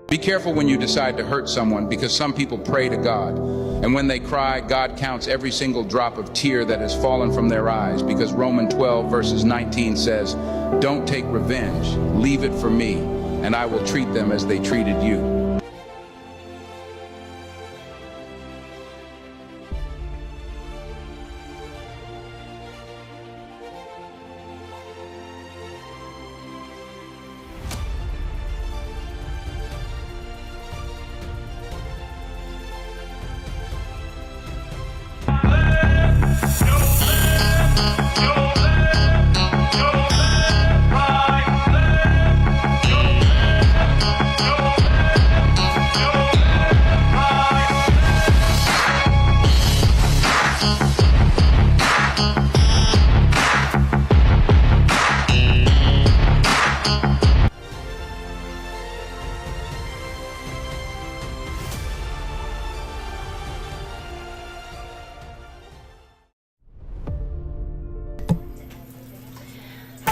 Be careful when you decide to hurt someone, because some people pray to God, and when they cry, God counts every single drop of tear that has fallen from their eyes, because Romans 12 verses 19 says, "Don't take revenge, leave it for me, and I will treat them as they treated you."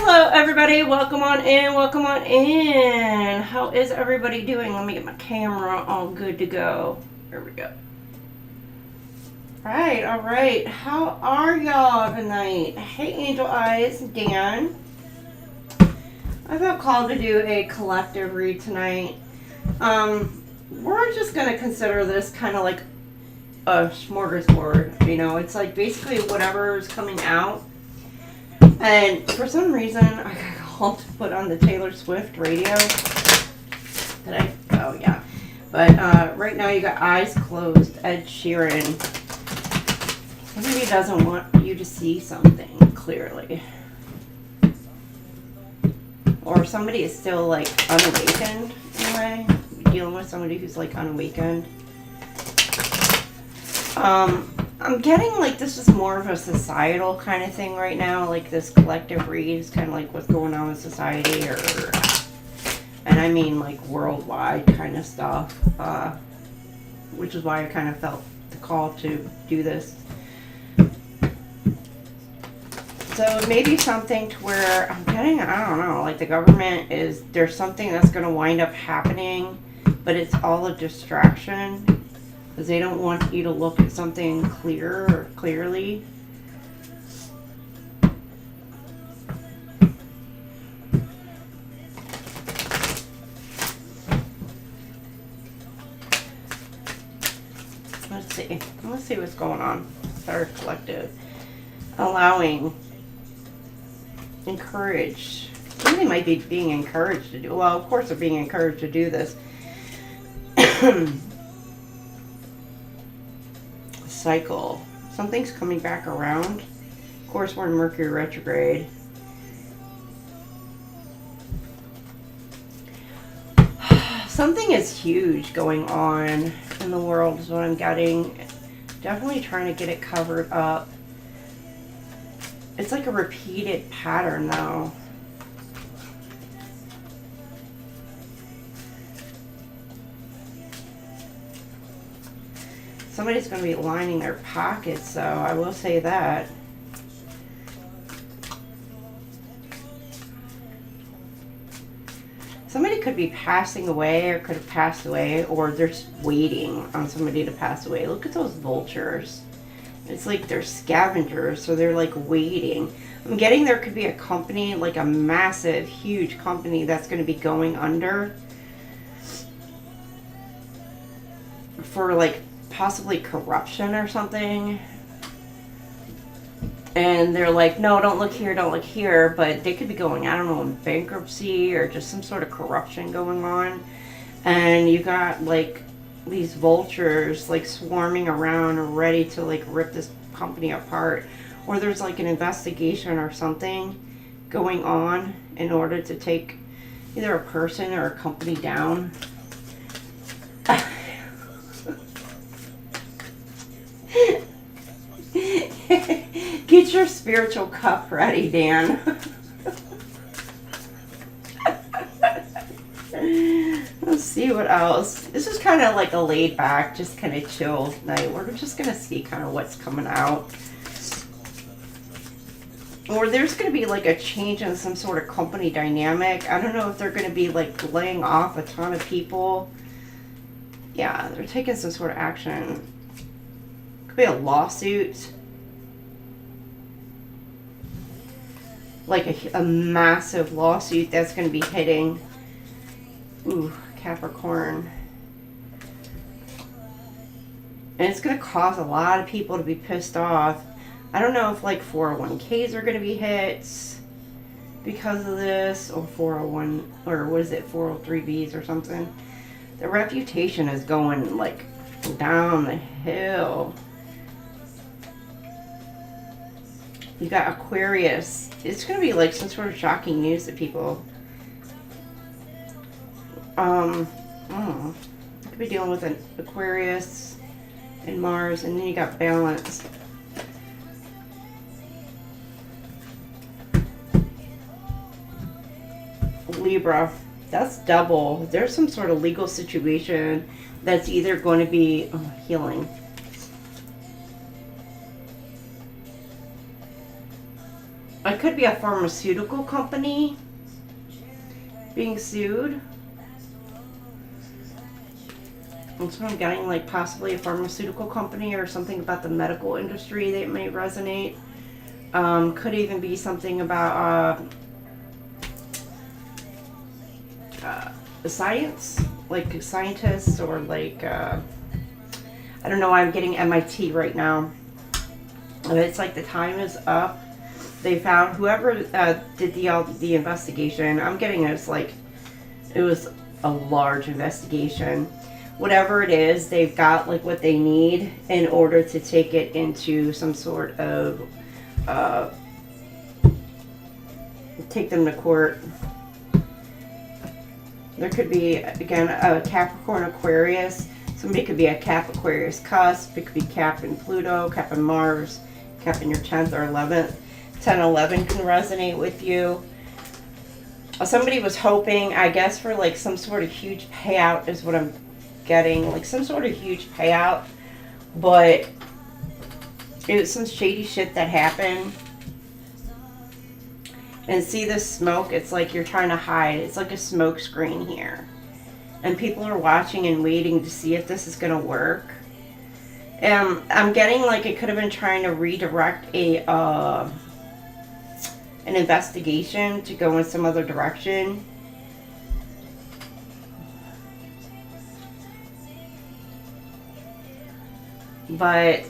Hello everybody, welcome on in, welcome on in. How is everybody doing? Let me get my camera all good to go. There we go. Alright. How are y'all tonight? Hey Angel Eyes, Dan. I felt called to do a collective read tonight. We're just going to consider this kind of like a smorgasbord. You know, it's like basically whatever's coming out. And for some reason, I got called to put on the Taylor Swift radio. Did I? Oh, yeah. But right now you got Eyes Closed, Ed Sheeran. Somebody doesn't want you to see something clearly. Or somebody is still like unawakened in a way. Dealing with somebody who's like unawakened. I'm getting like this is more of a societal kind of thing right now. Like this collective read is kind of like what's going on in society, and I mean like worldwide kind of stuff. Which is why I kind of felt the call to do this. So maybe something to where I'm getting, I don't know, like the government is, there's something that's going to wind up happening, but it's all a distraction because they don't want you to look at something clear or clearly. Let's see what's going on. Third collective. Allowing. Encouraged. Somebody might be being encouraged to do. Well, of course they're being encouraged to do this. Cycle. Something's coming back around. Of course, we're in Mercury retrograde. Something is huge going on in the world is what I'm getting. Definitely trying to get it covered up. It's like a repeated pattern though. Somebody's going to be lining their pockets, so I will say that. Somebody could be passing away or could have passed away, or they're just waiting on somebody to pass away. Look at those vultures. It's like they're scavengers, so they're like waiting. I'm getting there could be a company, like a massive, huge company that's going to be going under for like possibly corruption or something. And they're like, no, don't look here, don't look here. But they could be going, I don't know, in bankruptcy or just some sort of corruption going on. And you got like these vultures like swarming around ready to like rip this company apart. Or there's like an investigation or something going on in order to take either a person or a company down. Get your spiritual cup ready, Dan. Let's see what else. This is kind of like a laid back, just kind of chill night. We're just going to see kind of what's coming out. Or there's going to be like a change in some sort of company dynamic. I don't know if they're going to be like laying off a ton of people. Yeah, they're taking some sort of action. Could be a lawsuit. Like a massive lawsuit that's going to be hitting. Ooh, Capricorn. And it's going to cause a lot of people to be pissed off. I don't know if like 401ks are going to be hit because of this, or 401, or what is it, 403bs or something. The reputation is going like down the hill. You got Aquarius. It's going to be like some sort of shocking news to people. I don't know. You could be dealing with an Aquarius and Mars, and then you got Balance. Libra. That's double. There's some sort of legal situation that's either going to be healing. It could be a pharmaceutical company being sued. That's what I'm getting, like possibly a pharmaceutical company or something about the medical industry that may resonate. Could even be something about science, like scientists, or like I don't know why I'm getting MIT right now. It's like the time is up. They found whoever did the investigation. I'm getting it's like it was a large investigation. Whatever it is, they've got like what they need in order to take it into some sort of take them to court. There could be, again, a Capricorn Aquarius. Somebody could be a Cap Aquarius cusp. It could be Cap in Pluto, Cap in Mars, Cap in your 10th or 11th. 10, 11 can resonate with you. Somebody was hoping, I guess, for like some sort of huge payout is what I'm getting. Like some sort of huge payout. But it was some shady shit that happened. And see this smoke? It's like you're trying to hide. It's like a smoke screen here. And people are watching and waiting to see if this is going to work. I'm getting like it could have been trying to redirect an investigation to go in some other direction. But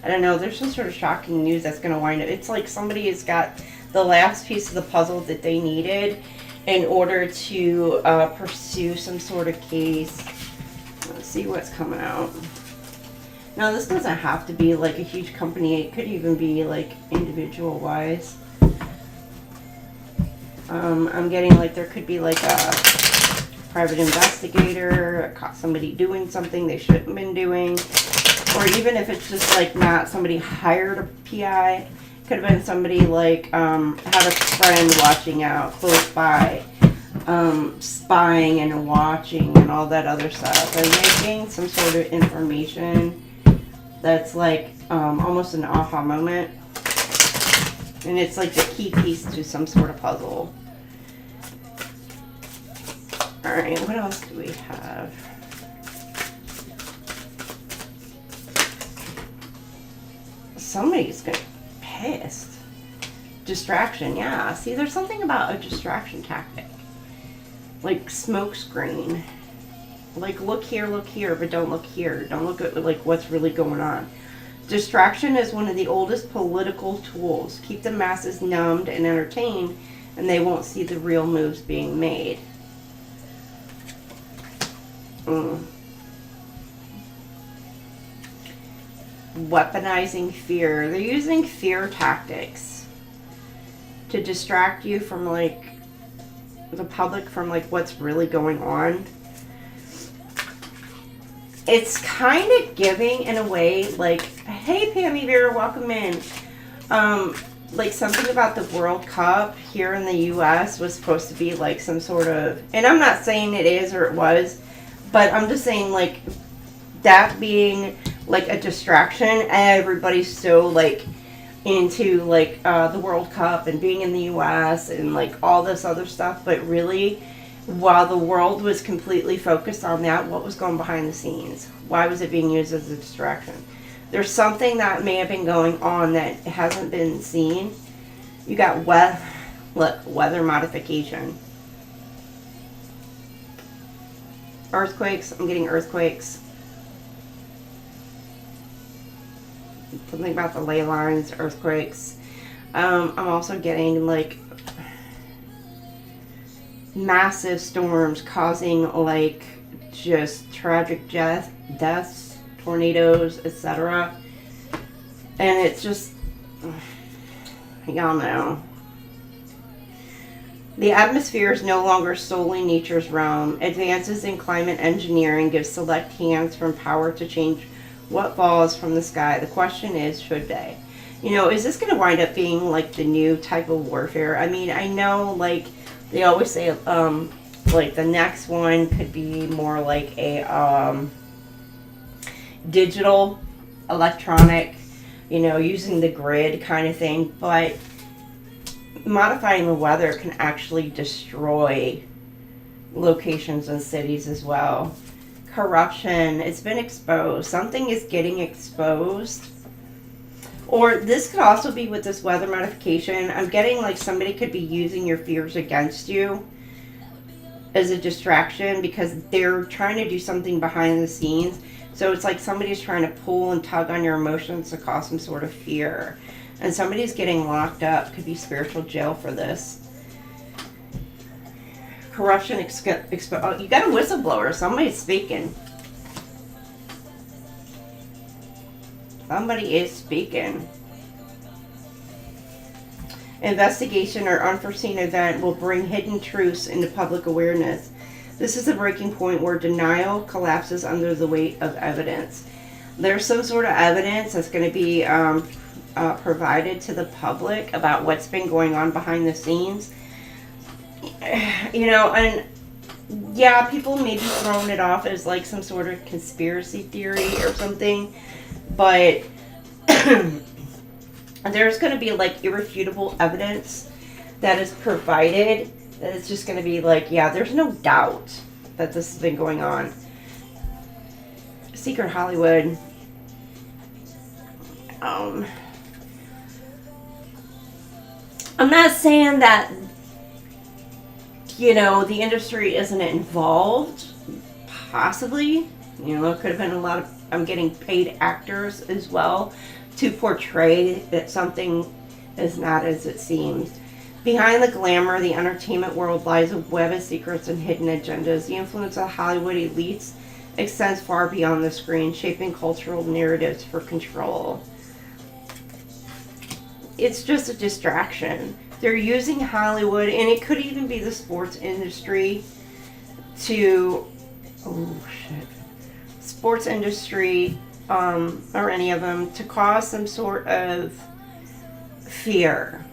I don't know, there's some sort of shocking news that's going to wind up. It's like somebody has got the last piece of the puzzle that they needed in order to pursue some sort of case. Let's see what's coming out. Now, this doesn't have to be like a huge company. It could even be like individual wise. I'm getting like there could be like a private investigator caught somebody doing something they shouldn't have been doing. Or even if it's just like not somebody hired a PI, could have been somebody like had a friend watching out close by, spying and watching and all that other stuff. And making some sort of information that's like almost an aha moment. And it's like the key piece to some sort of puzzle. Alright, what else do we have? Somebody's gonna be pissed. Distraction, yeah. See, there's something about a distraction tactic. Like smoke screen. Like look here, but don't look here. Don't look at like what's really going on. Distraction is one of the oldest political tools. Keep the masses numbed and entertained, and they won't see the real moves being made. Weaponizing fear. They're using fear tactics to distract you from like the public from like what's really going on. It's kind of giving in a way like, hey Pammy Vera, welcome in. Like something about the World Cup here in the US was supposed to be like some sort of, and I'm not saying it is or it was, but I'm just saying like that being like a distraction. Everybody's so like into like the World Cup and being in the US and like all this other stuff, but really while the world was completely focused on that, what was going behind the scenes? Why was it being used as a distraction? There's something that may have been going on that hasn't been seen. You got weather modification. Earthquakes. I'm getting earthquakes. Something about the ley lines, earthquakes. I'm also getting like massive storms causing like just tragic deaths, tornadoes, etc. And it's just, y'all know. The atmosphere is no longer solely nature's realm. Advances in climate engineering give select hands from power to change what falls from the sky. The question is, should they? You know, is this going to wind up being like the new type of warfare? I mean, I know like they always say like the next one could be more like a digital, electronic, you know, using the grid kind of thing, but modifying the weather can actually destroy locations and cities as well. Corruption, it's been exposed. Something is getting exposed. Or this could also be with this weather modification. I'm getting like somebody could be using your fears against you as a distraction because they're trying to do something behind the scenes. So it's like somebody's trying to pull and tug on your emotions to cause some sort of fear. And somebody's getting locked up. Could be spiritual jail for this. Corruption, oh, you got a whistleblower. Somebody's speaking. Somebody is speaking. Investigation or unforeseen event will bring hidden truths into public awareness. This is a breaking point where denial collapses under the weight of evidence. There's some sort of evidence that's going to be provided to the public about what's been going on behind the scenes. You know, and yeah, people may be throwing it off as like some sort of conspiracy theory or something, but there's going to be like irrefutable evidence that is provided. That it's just going to be like, yeah, there's no doubt that this has been going on. Secret Hollywood. I'm not saying that, you know, the industry isn't involved. Possibly. You know, it could have been a lot of, I'm getting paid actors as well to portray that something is not as it seems. Behind the glamour, the entertainment world lies a web of secrets and hidden agendas. The influence of Hollywood elites extends far beyond the screen, shaping cultural narratives for control. It's just a distraction. They're using Hollywood, and it could even be the sports industry to, sports industry, or any of them, to cause some sort of fear.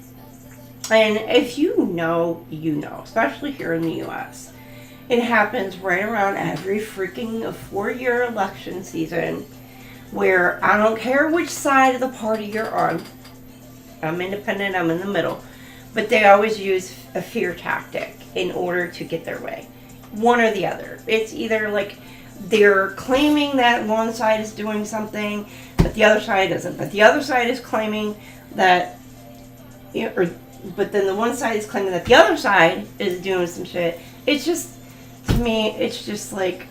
And if you know, especially here in the US, it happens right around every freaking 4-year election season, where I don't care which side of the party you're on, I'm independent, I'm in the middle, but they always use a fear tactic in order to get their way. One or the other. It's either like they're claiming that one side is doing something, but the other side isn't. But the other side is claiming that, you know, but then the one side is claiming that the other side is doing some shit. It's just, to me, it's just like,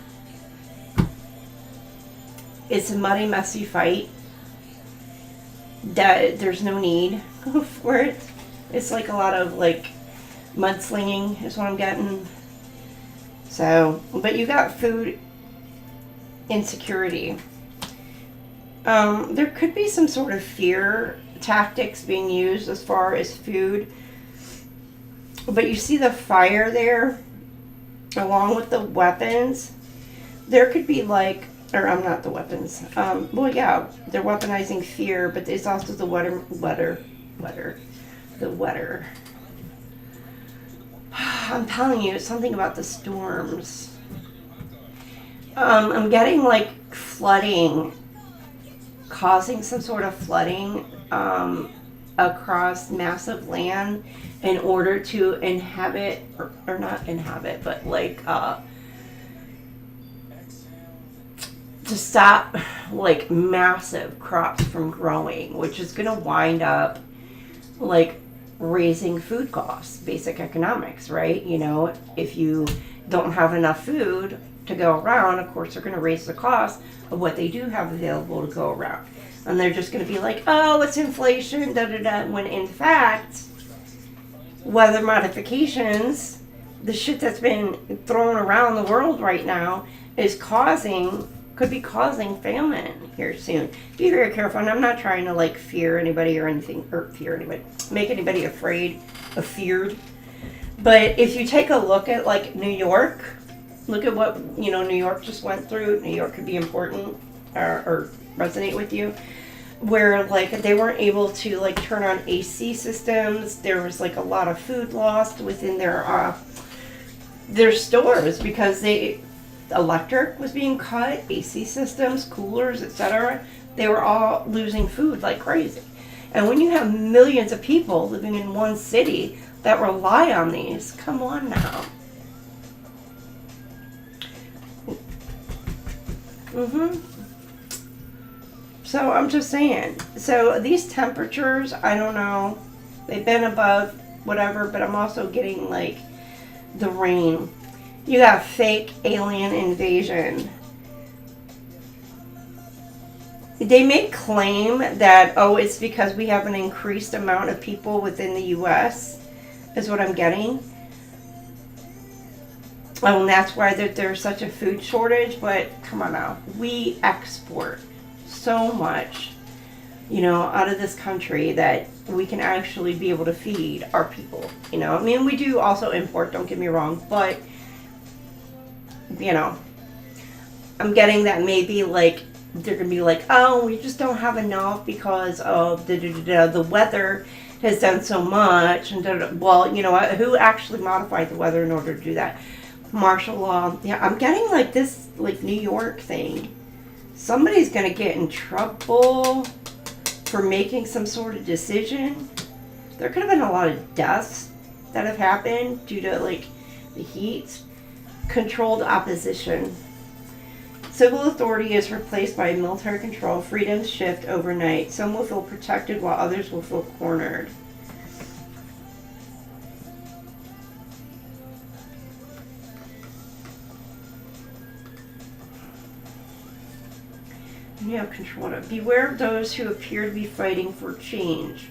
it's a muddy, messy fight that there's no need for it. It's like a lot of like mudslinging is what I'm getting. So, but you got food insecurity. There could be some sort of fear tactics being used as far as food. But you see the fire there, along with the weapons. There could be like, or I'm not the weapons. Well, yeah, they're weaponizing fear, but there's also the weather. I'm telling you, it's something about the storms. I'm getting like flooding, causing some sort of flooding across massive land in order to inhabit, or not inhabit, but like to stop like massive crops from growing, which is going to wind up like raising food costs, basic economics, right? You know, if you don't have enough food to go around, of course they're going to raise the cost of what they do have available to go around. And they're just going to be like, oh, it's inflation, when in fact, weather modifications, the shit that's been thrown around the world right now could be causing famine here soon. Be very careful. And I'm not trying to like fear anybody or anything, make anybody afraid or feared. But if you take a look at like New York, look at what, you know, New York just went through. New York could be important or resonate with you, where like they weren't able to like turn on AC systems. There was like a lot of food lost within their stores because electric was being cut, AC systems, coolers, etc. They were all losing food like crazy. And when you have millions of people living in one city that rely on these, come on now. So I'm just saying. So these temperatures, I don't know. They've been above whatever, but I'm also getting like the rain. You got fake alien invasion. They may claim that, oh, it's because we have an increased amount of people within the U.S., is what I'm getting. Oh, and that's why there's such a food shortage. But come on now. We export so much, you know, out of this country that we can actually be able to feed our people. You know, I mean, we do also import, don't get me wrong, but you know, I'm getting that maybe like they're gonna be like, oh, we just don't have enough because of the weather has done so much, and well, you know what? Who actually modified the weather in order to do that? Martial law. Yeah, I'm getting like this like New York thing. Somebody's gonna get in trouble for making some sort of decision. There could have been a lot of deaths that have happened due to like the heat. Controlled opposition. Civil authority is replaced by military control. Freedoms shift overnight. Some will feel protected while others will feel cornered. You have control. Beware of those who appear to be fighting for change,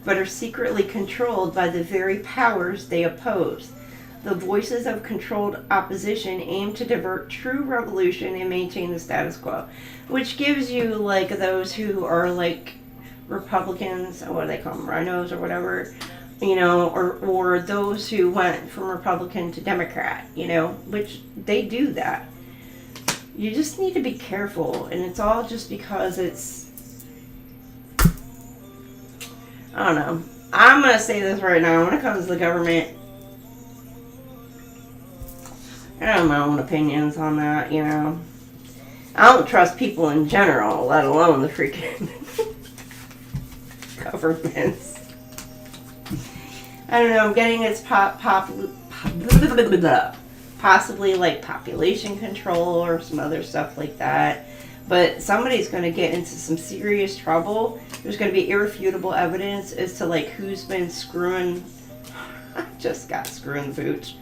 but are secretly controlled by the very powers they oppose. The voices of controlled opposition aim to divert true revolution and maintain the status quo, which gives you like those who are like Republicans, or what do they call them, rhinos or whatever, you know, or those who went from Republican to Democrat, you know, which they do that. You just need to be careful, and it's all just because it's, I don't know. I'm going to say this right now. When it comes to the government, I have my own opinions on that, you know. I don't trust people in general, let alone the freaking governments. I don't know, I'm getting its possibly like population control or some other stuff like that. But somebody's going to get into some serious trouble. There's going to be irrefutable evidence as to like who's been screwing. I just got screwing the pooch.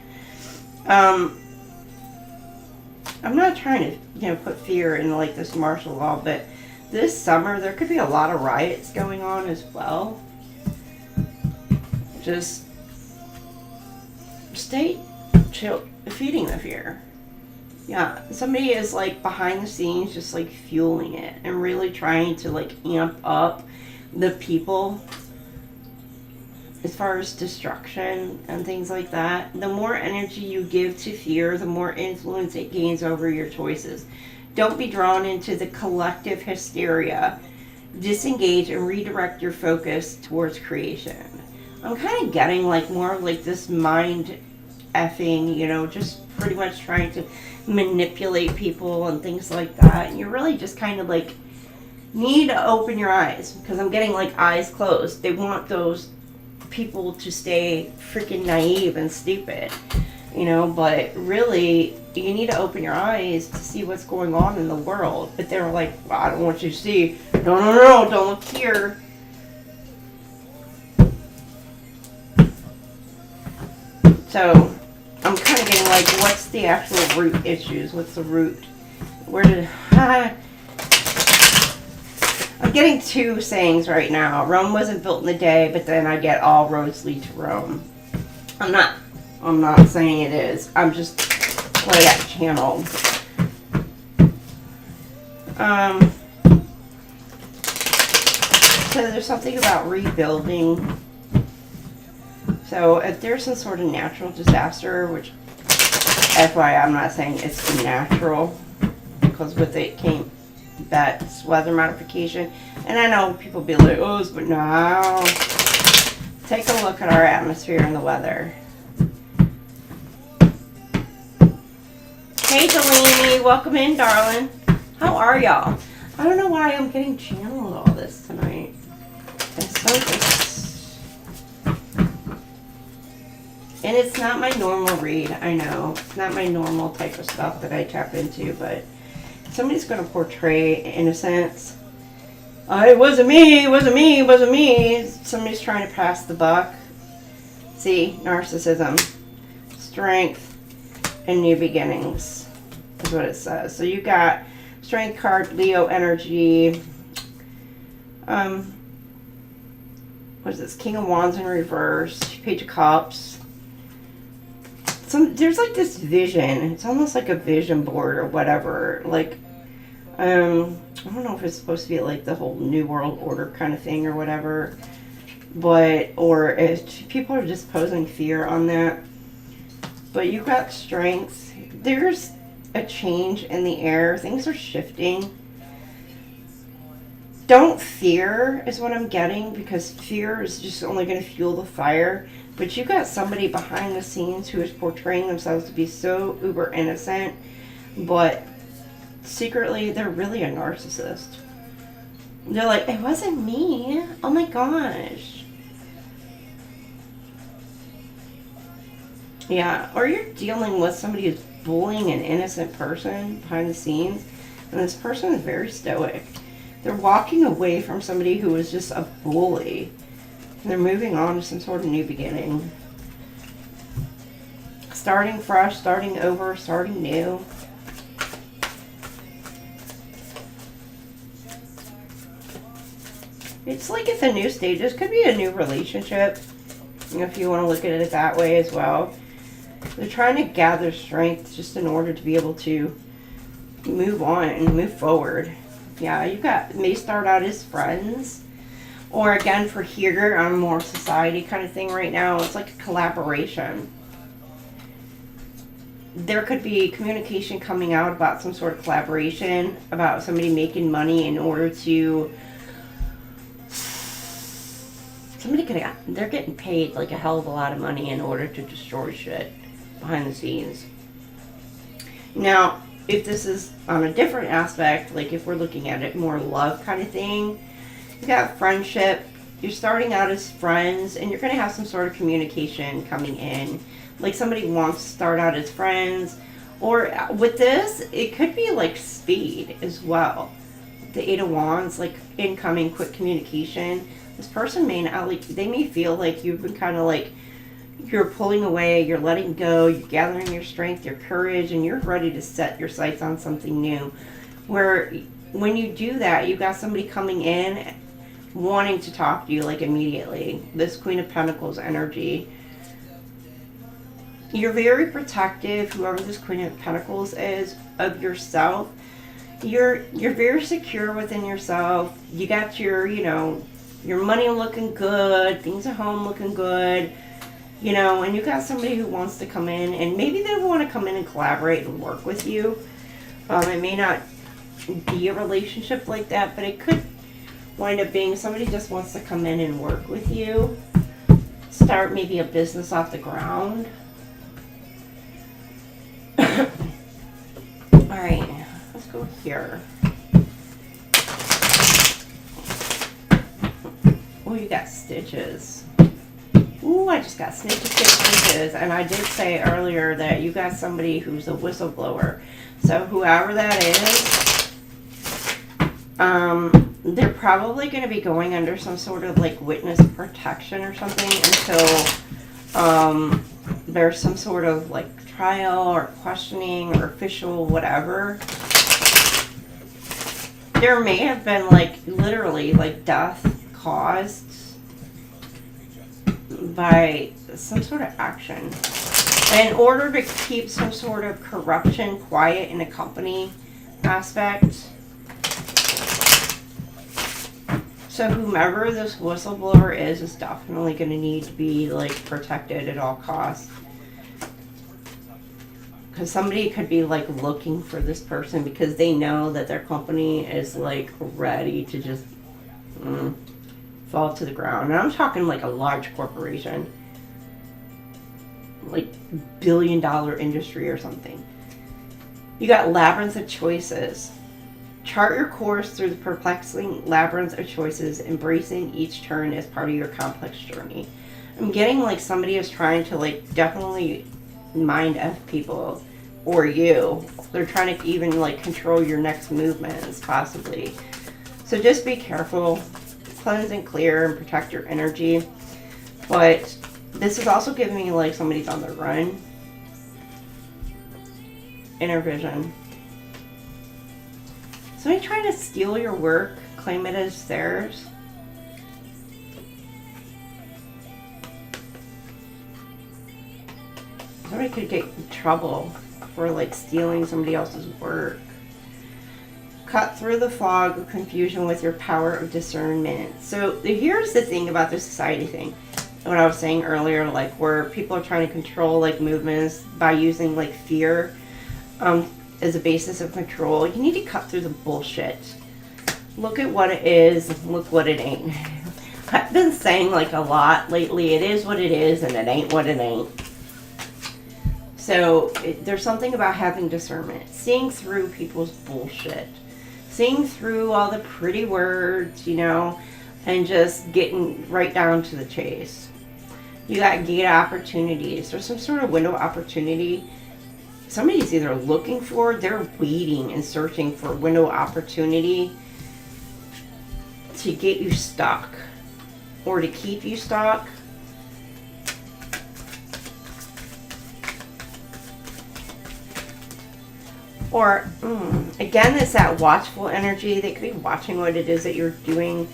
I'm not trying to, you know, put fear in like this martial law, but this summer there could be a lot of riots going on as well. Just stay chill, feeding the fear. Yeah, somebody is like behind the scenes just like fueling it and really trying to like amp up the people as far as destruction and things like that. The more energy you give to fear, the more influence it gains over your choices. Don't be drawn into the collective hysteria. Disengage and redirect your focus towards creation. I'm kind of getting like more of like this mind effing, you know, just pretty much trying to manipulate people and things like that. And you really just kind of like need to open your eyes, because I'm getting like eyes closed. They want those people to stay freaking naive and stupid, you know, but really you need to open your eyes to see what's going on in the world. But they're like, well, I don't want you to see. No, don't look here. So I'm kind of getting like, what's the actual root issues? What's the root? Where did I'm getting two sayings right now. Rome wasn't built in a day, but then I get all roads lead to Rome. I'm not saying it is. I'm just what I got channeled. So there's something about rebuilding. So if there's some sort of natural disaster, which FYI, I'm not saying it's natural, because with it came that's weather modification. And I know people be like, oh, but no. Take a look at our atmosphere and the weather. Hey Delaney, welcome in, darling. How are y'all? I don't know why I'm getting channeled all this tonight. It's so just... And it's not my normal read, I know. It's not my normal type of stuff that I tap into, but somebody's going to portray innocence. It wasn't me, it wasn't me, it wasn't me. Somebody's trying to pass the buck. See, narcissism, strength, and new beginnings is what it says. So you got strength card, Leo energy. What is this? King of Wands in reverse, Page of Cups. There's like this vision. It's almost like a vision board or whatever. Like, I don't know if it's supposed to be like the whole New World Order kind of thing or whatever. But, or if people are just posing fear on that. But you got strength. There's a change in the air. Things are shifting. Don't fear is what I'm getting, because fear is just only going to fuel the fire. But you got somebody behind the scenes who is portraying themselves to be so uber innocent, but secretly they're really a narcissist. They're like, it wasn't me. Oh my gosh. Yeah, or you're dealing with somebody who's bullying an innocent person behind the scenes, and this person is very stoic. They're walking away from somebody who was just a bully, and they're moving on to some sort of new beginning. Starting fresh, starting over, starting new. It's like it's a new stage. This could be a new relationship, if you want to look at it that way as well. They're trying to gather strength just in order to be able to move on and move forward. Yeah, you got, may start out as friends. Or again, for here, on more society kind of thing right now, it's like a collaboration. There could be communication coming out about some sort of collaboration, about somebody making money in order to... Somebody could have, they're getting paid like a hell of a lot of money in order to destroy shit behind the scenes. Now, if this is on a different aspect, like if we're looking at it more love kind of thing, you got friendship. You're starting out as friends, and you're going to have some sort of communication coming in. Like somebody wants to start out as friends, or with this, it could be like speed as well. The Eight of Wands, like incoming quick communication. This person may not, like, they may feel like you've been kind of like, you're pulling away, you're letting go, you're gathering your strength, your courage, and you're ready to set your sights on something new. Where when you do that, you got somebody coming in wanting to talk to you like immediately. This Queen of Pentacles energy. You're very protective, whoever this Queen of Pentacles is, of yourself. You're very secure within yourself. You got your, you know, your money looking good, things at home looking good, you know, and you got somebody who wants to come in, and maybe they want to come in and collaborate and work with you. It may not be a relationship like that, but it could wind up being somebody just wants to come in and work with you, start maybe a business off the ground. All right, let's go here. Oh, you got stitches. Ooh, I just got stitches. And I did say earlier that you got somebody who's a whistleblower. So whoever that is, they're probably going to be going under some sort of like witness protection or something until there's some sort of like trial or questioning or official whatever. There may have been like literally like death caused by some sort of action. And in order to keep some sort of corruption quiet in a company aspect, so whomever this whistleblower is definitely going to need to be like protected at all costs. Because somebody could be like looking for this person because they know that their company is like ready to just fall to the ground. And I'm talking like a large corporation, like billion-dollar industry or something. You got labyrinth of choices. Chart your course through the perplexing labyrinth of choices, embracing each turn as part of your complex journey. I'm getting like somebody is trying to like definitely mind F people, or you. They're trying to even like control your next movements possibly. So just be careful. Cleanse and clear and protect your energy. But this is also giving me like somebody's on the run. Inner vision. Somebody trying to steal your work, claim it as theirs. Somebody could get in trouble for like stealing somebody else's work. Cut through the fog of confusion with your power of discernment. So here's the thing about the society thing. What I was saying earlier, like where people are trying to control like movements by using like fear as a basis of control. You need to cut through the bullshit. Look at what it is, look what it ain't. I've been saying like a lot lately, it is what it is and it ain't what it ain't. So there's something about having discernment, seeing through people's bullshit. seeing through all the pretty words, you know, and just getting right down to the chase. You got gate opportunities. There's some sort of window opportunity. Somebody's either looking for, they're waiting and searching for window opportunity to get you stuck or to keep you stuck. Or, again, it's that watchful energy. They could be watching what it is that you're doing.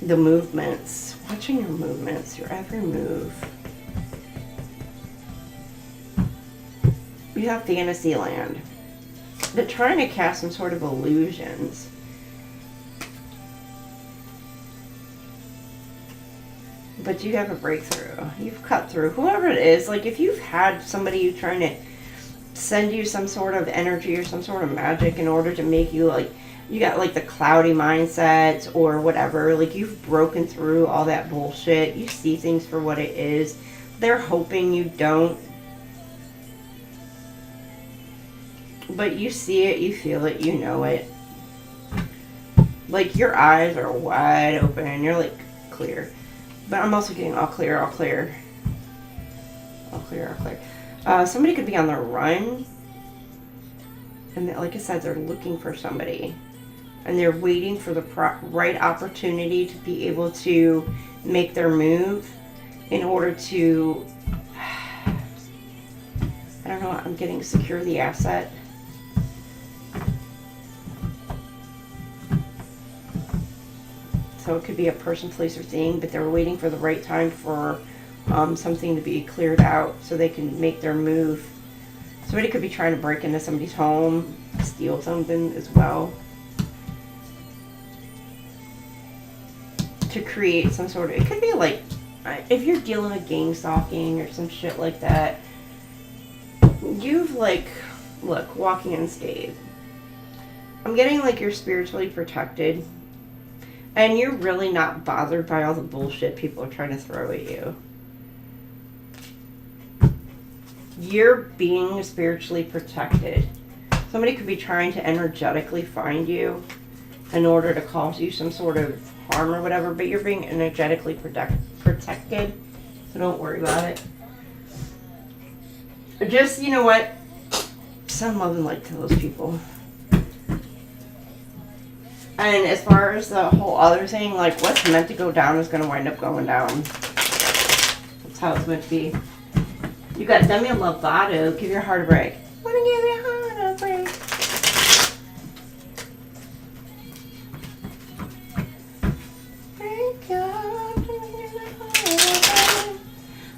The movements. Watching your movements, your every move. You have fantasy land. They're trying to cast some sort of illusions. But you have a breakthrough. You've cut through. Whoever it is, like if you've had somebody trying to send you some sort of energy or some sort of magic in order to make you like, you got like the cloudy mindset or whatever, like you've broken through all that bullshit. You see things for what it is. They're hoping you don't. But you see it, you feel it, you know it. Like your eyes are wide open and you're like clear. But I'm also getting all clear, all clear. All clear, all clear. Somebody could be on the run. And like I said, they're looking for somebody. And they're waiting for the right opportunity to be able to make their move in order to, I don't know, I'm getting secure the asset. So it could be a person, place, or thing, but they're waiting for the right time for something to be cleared out so they can make their move. Somebody could be trying to break into somebody's home, steal something as well. To create some sort of, it could be like, if you're dealing with gang stalking or some shit like that, you've like, look, walking unscathed. I'm getting like you're spiritually protected. And you're really not bothered by all the bullshit people are trying to throw at you. You're being spiritually protected. Somebody could be trying to energetically find you in order to cause you some sort of harm or whatever, but you're being energetically protected. So don't worry about it. Just, you know what? Send love and light to those people. And as far as the whole other thing, like what's meant to go down is going to wind up going down. That's how it's meant to be. You got Demi Lovato, give your heart a break. Wanna give your heart a break.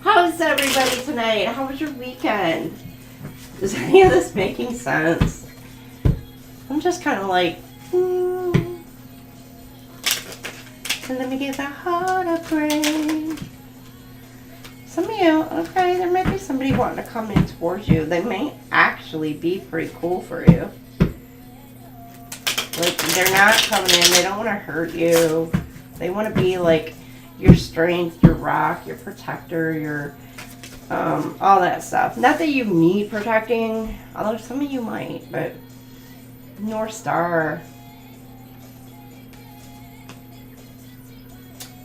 How's everybody tonight? How was your weekend? Is any of this making sense? I'm just kind of like, and let me give that heart a break. Some of you, okay, there might be somebody wanting to come in towards you. They may actually be pretty cool for you. Like, they're not coming in. They don't want to hurt you. They want to be like your strength, your rock, your protector, your, all that stuff. Not that you need protecting, although some of you might, but North Star.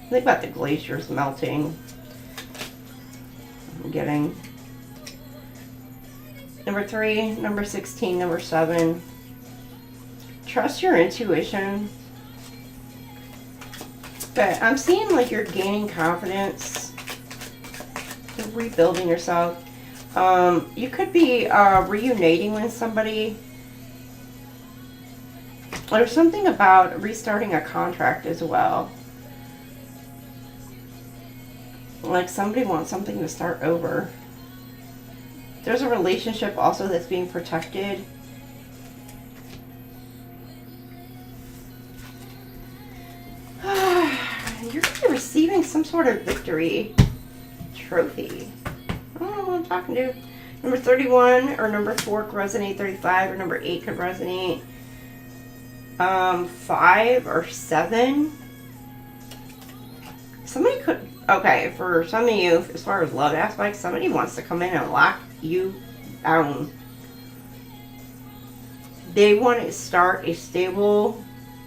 Think about the glaciers melting. I'm getting number 3, number 16, number 7. Trust your intuition. But I'm seeing like you're gaining confidence. You're rebuilding yourself. You could be reuniting with somebody. There's something about restarting a contract as well. Like somebody wants something to start over. There's a relationship also that's being protected. You're going to be receiving some sort of victory trophy. I don't know who I'm talking to. Number 31 or number 4 could resonate. 35 or number 8 could resonate. 5 or 7. Somebody could, okay, for some of you, as far as love aspects, somebody wants to come in and lock you bound. They want to start a stable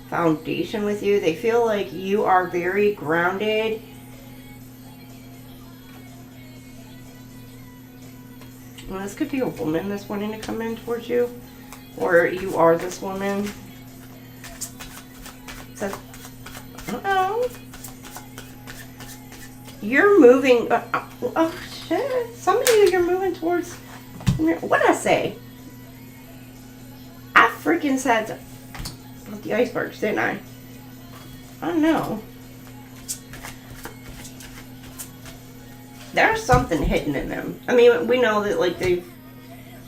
foundation with you. They feel like you are very grounded. Well, this could be a woman that's wanting to come in towards you, or you are this woman. So, uh-oh. You're moving. Oh, shit. Somebody you're moving towards. What did I say? I freaking said about the icebergs, didn't I? I don't know. There's something hidden in them. I mean, we know that, like, they've,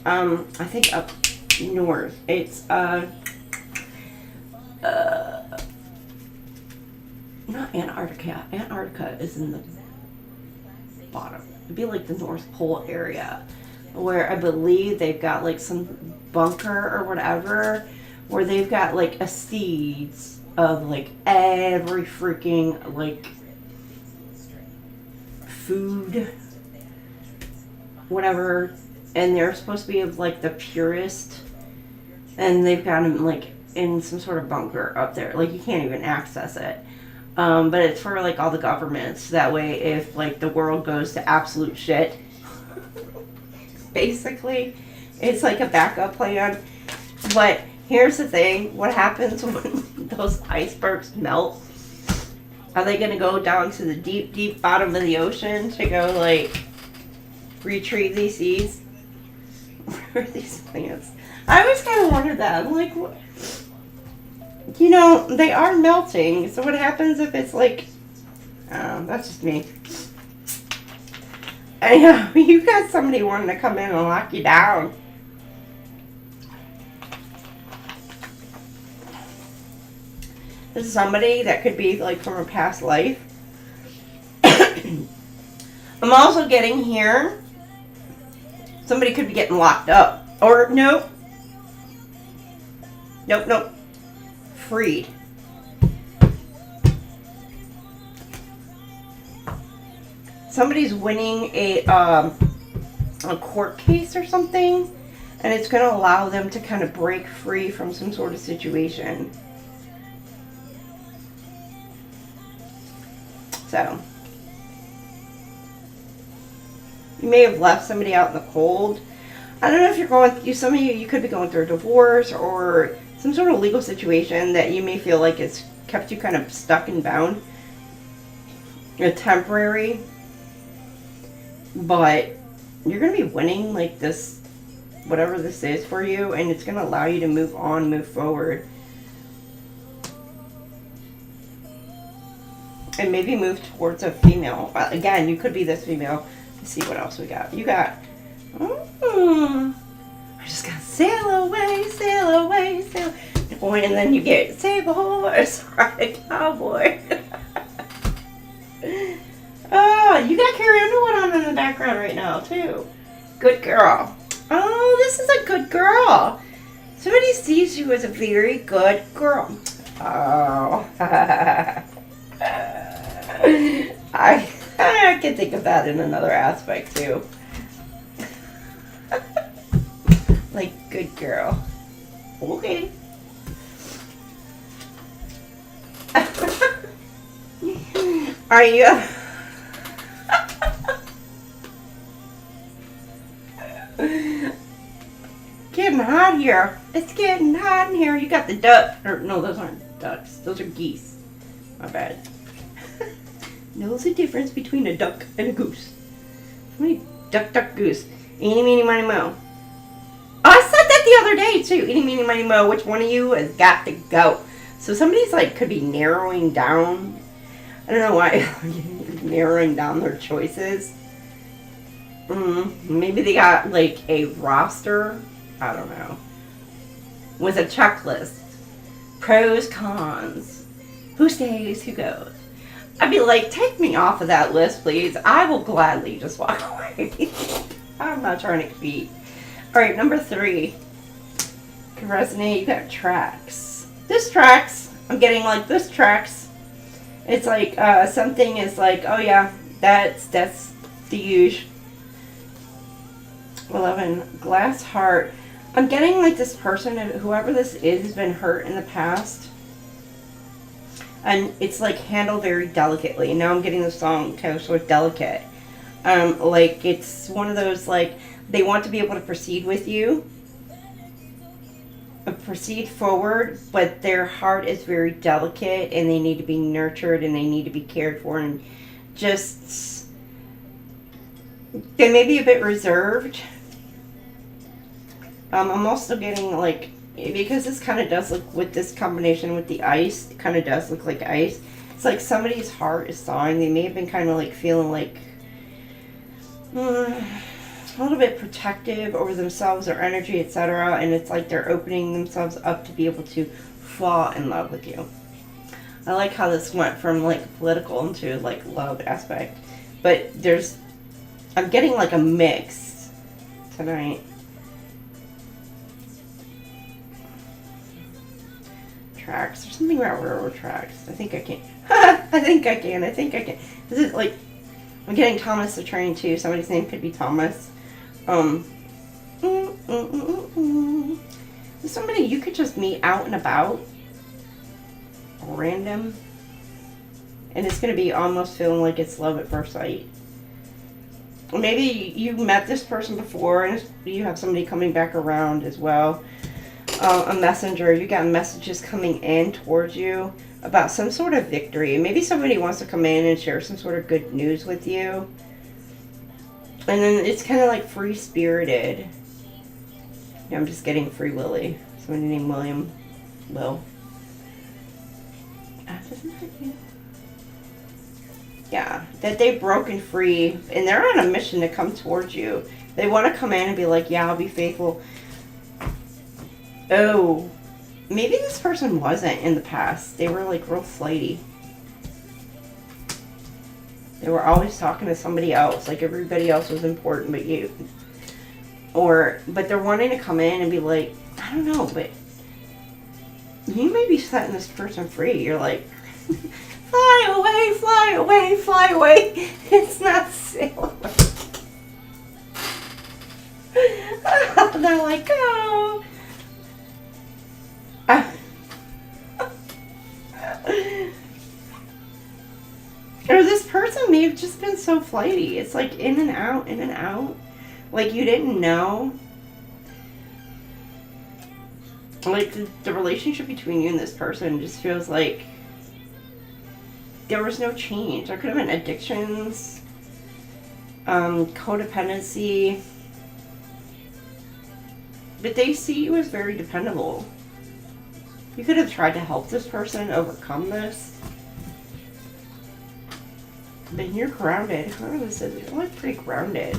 I think up north, it's, not Antarctica. Antarctica is in the bottom. It'd be like the North Pole area, where I believe they've got, like, some bunker or whatever, where they've got, like, a seeds of, like, every freaking, like, food, whatever, and they're supposed to be of, like, the purest, and they've got them, like, in some sort of bunker up there. Like, you can't even access it. But it's for, like, all the governments. That way, if, like, the world goes to absolute shit, basically, it's like a backup plan. But here's the thing. What happens when those icebergs melt? Are they going to go down to the deep, deep bottom of the ocean to go, like, retrieve these seeds? Where are these plants? I always kind of wondered that. I'm like, what? You know, they are melting. So what happens if it's like, that's just me. I know, you got somebody wanting to come in and lock you down. This is somebody that could be, like, from a past life. I'm also getting here, somebody could be getting locked up. Or, nope. Nope. Freed. Somebody's winning a court case or something, and it's going to allow them to kind of break free from some sort of situation. So, you may have left somebody out in the cold. I don't know if you're going through, some of you could be going through a divorce or some sort of legal situation that you may feel like it's kept you kind of stuck and bound. You're temporary, but you're going to be winning, like, this, whatever this is for you, and it's going to allow you to move on, move forward. And maybe move towards a female. Again, you could be this female. Let's see what else we got. You got, I just got sail away, sail away, sail. Boy, and then you get save a horse, ride a cowboy. Oh, you got Carrie Underwood on in the background right now, too. Good girl. Oh, this is a good girl. Somebody sees you as a very good girl. Oh. I can think of that in another aspect, too. Like, good girl. Okay. Are you? Getting hot here. It's getting hot in here. You got the duck. Or, no, those aren't ducks. Those are geese. My bad. Knows the difference between a duck and a goose. Duck, duck, goose. Eeny, meeny, miny, moe. Oh, I said that the other day, too. Eeny, meeny, miny, moe. Which one of you has got to go? So somebody's, like, could be narrowing down. I don't know why. Narrowing down their choices. Maybe they got, like, a roster. I don't know. With a checklist. Pros, cons. Who stays, who goes. I'd be like, take me off of that list, please. I will gladly just walk away. I'm not trying to compete. Alright, number 3. Can resonate. You got tracks. This tracks. I'm getting, like, this tracks. It's like, something is like, oh yeah, that's the usual. 11, glass heart. I'm getting like this person, whoever this is, has been hurt in the past. And it's like handled very delicately. Now I'm getting the song too, so it's delicate. Like it's one of those, like, they want to be able to proceed with you. Proceed forward, but their heart is very delicate and they need to be nurtured and they need to be cared for, and just, they may be a bit reserved. I'm also getting, like, because this kind of does look, with this combination with the ice, it kind of does look like ice. It's like somebody's heart is thawing. They may have been kind of like feeling like a little bit protective over themselves or energy, etc. And it's like they're opening themselves up to be able to fall in love with you. I like how this went from like political into like love aspect. But I'm getting like a mix tonight. Tracks. There's something about railroad tracks. I think I can. I think I can. Is it like, I'm getting Thomas the Train too. Somebody's name could be Thomas. Somebody you could just meet out and about, random, and it's going to be almost feeling like it's love at first sight. Maybe you met this person before and you have somebody coming back around as well. A messenger, you got messages coming in towards you about some sort of victory. Maybe somebody wants to come in and share some sort of good news with you. And then it's kind of like free-spirited. Yeah, I'm just getting Free Willy. Somebody named William. Will. Yeah, that they've broken free. And they're on a mission to come towards you. They want to come in and be like, yeah, I'll be faithful. Oh, maybe this person wasn't in the past. They were like real flighty. They were always talking to somebody else, like everybody else was important but you. But they're wanting to come in and be like, I don't know, but you may be setting this person free. You're like, fly away, fly away, fly away. It's not sail away. They're like, oh. Or this person may have just been so flighty. It's like in and out, in and out. Like you didn't know. Like the relationship between you and this person just feels like there was no change. There could have been addictions, codependency. But they see you as very dependable. You could have tried to help this person overcome this. But you're grounded. Whoever this is, you're like pretty grounded.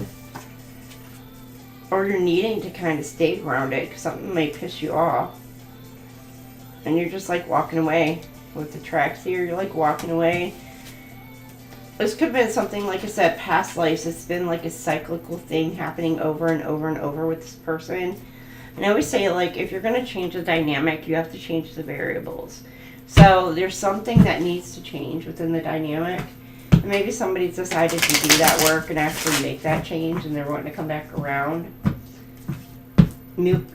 Or you're needing to kind of stay grounded because something may piss you off. And you're just like walking away. With the tracks here, you're like walking away. This could have been something, like I said, past lives. It's been like a cyclical thing happening over and over and over with this person. And I always say, like, if you're going to change the dynamic, you have to change the variables. So there's something that needs to change within the dynamic. And maybe somebody's decided to do that work and actually make that change, and they're wanting to come back around. What?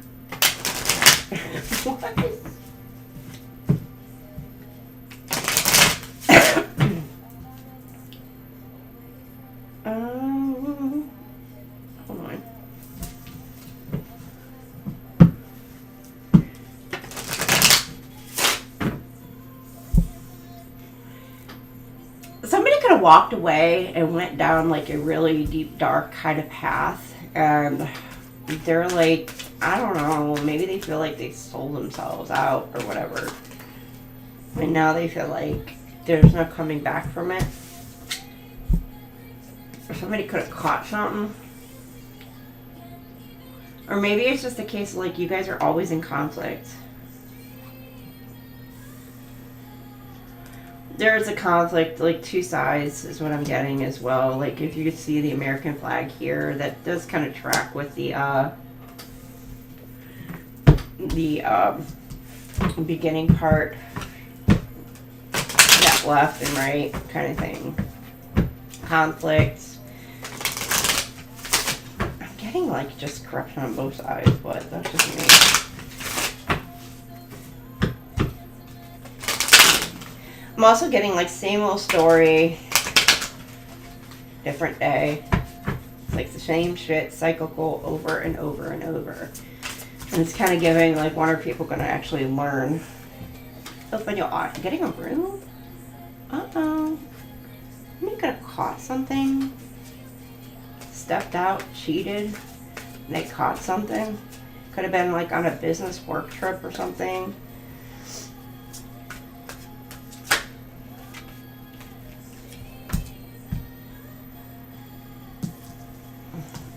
Hold on. Somebody could have walked away and went down like a really deep, dark kind of path, and they're like, I don't know, maybe they feel like they sold themselves out or whatever, and now they feel like there's no coming back from it. Or somebody could have caught something. Or maybe it's just a case of like you guys are always in conflict. There's a conflict, like two sides is what I'm getting as well. Like if you could see the American flag here, that does kind of track with the beginning part. That left and right kind of thing. Conflict. getting like just corruption on both sides, but that's just me. I'm also getting like same old story, different day. It's like the same shit, cyclical over and over and over. And it's kind of giving like, when are people going to actually learn? Open your eyes. Getting a room? Uh-oh. Maybe could have caught something. Stepped out, cheated, and they caught something. Could have been like on a business work trip or something.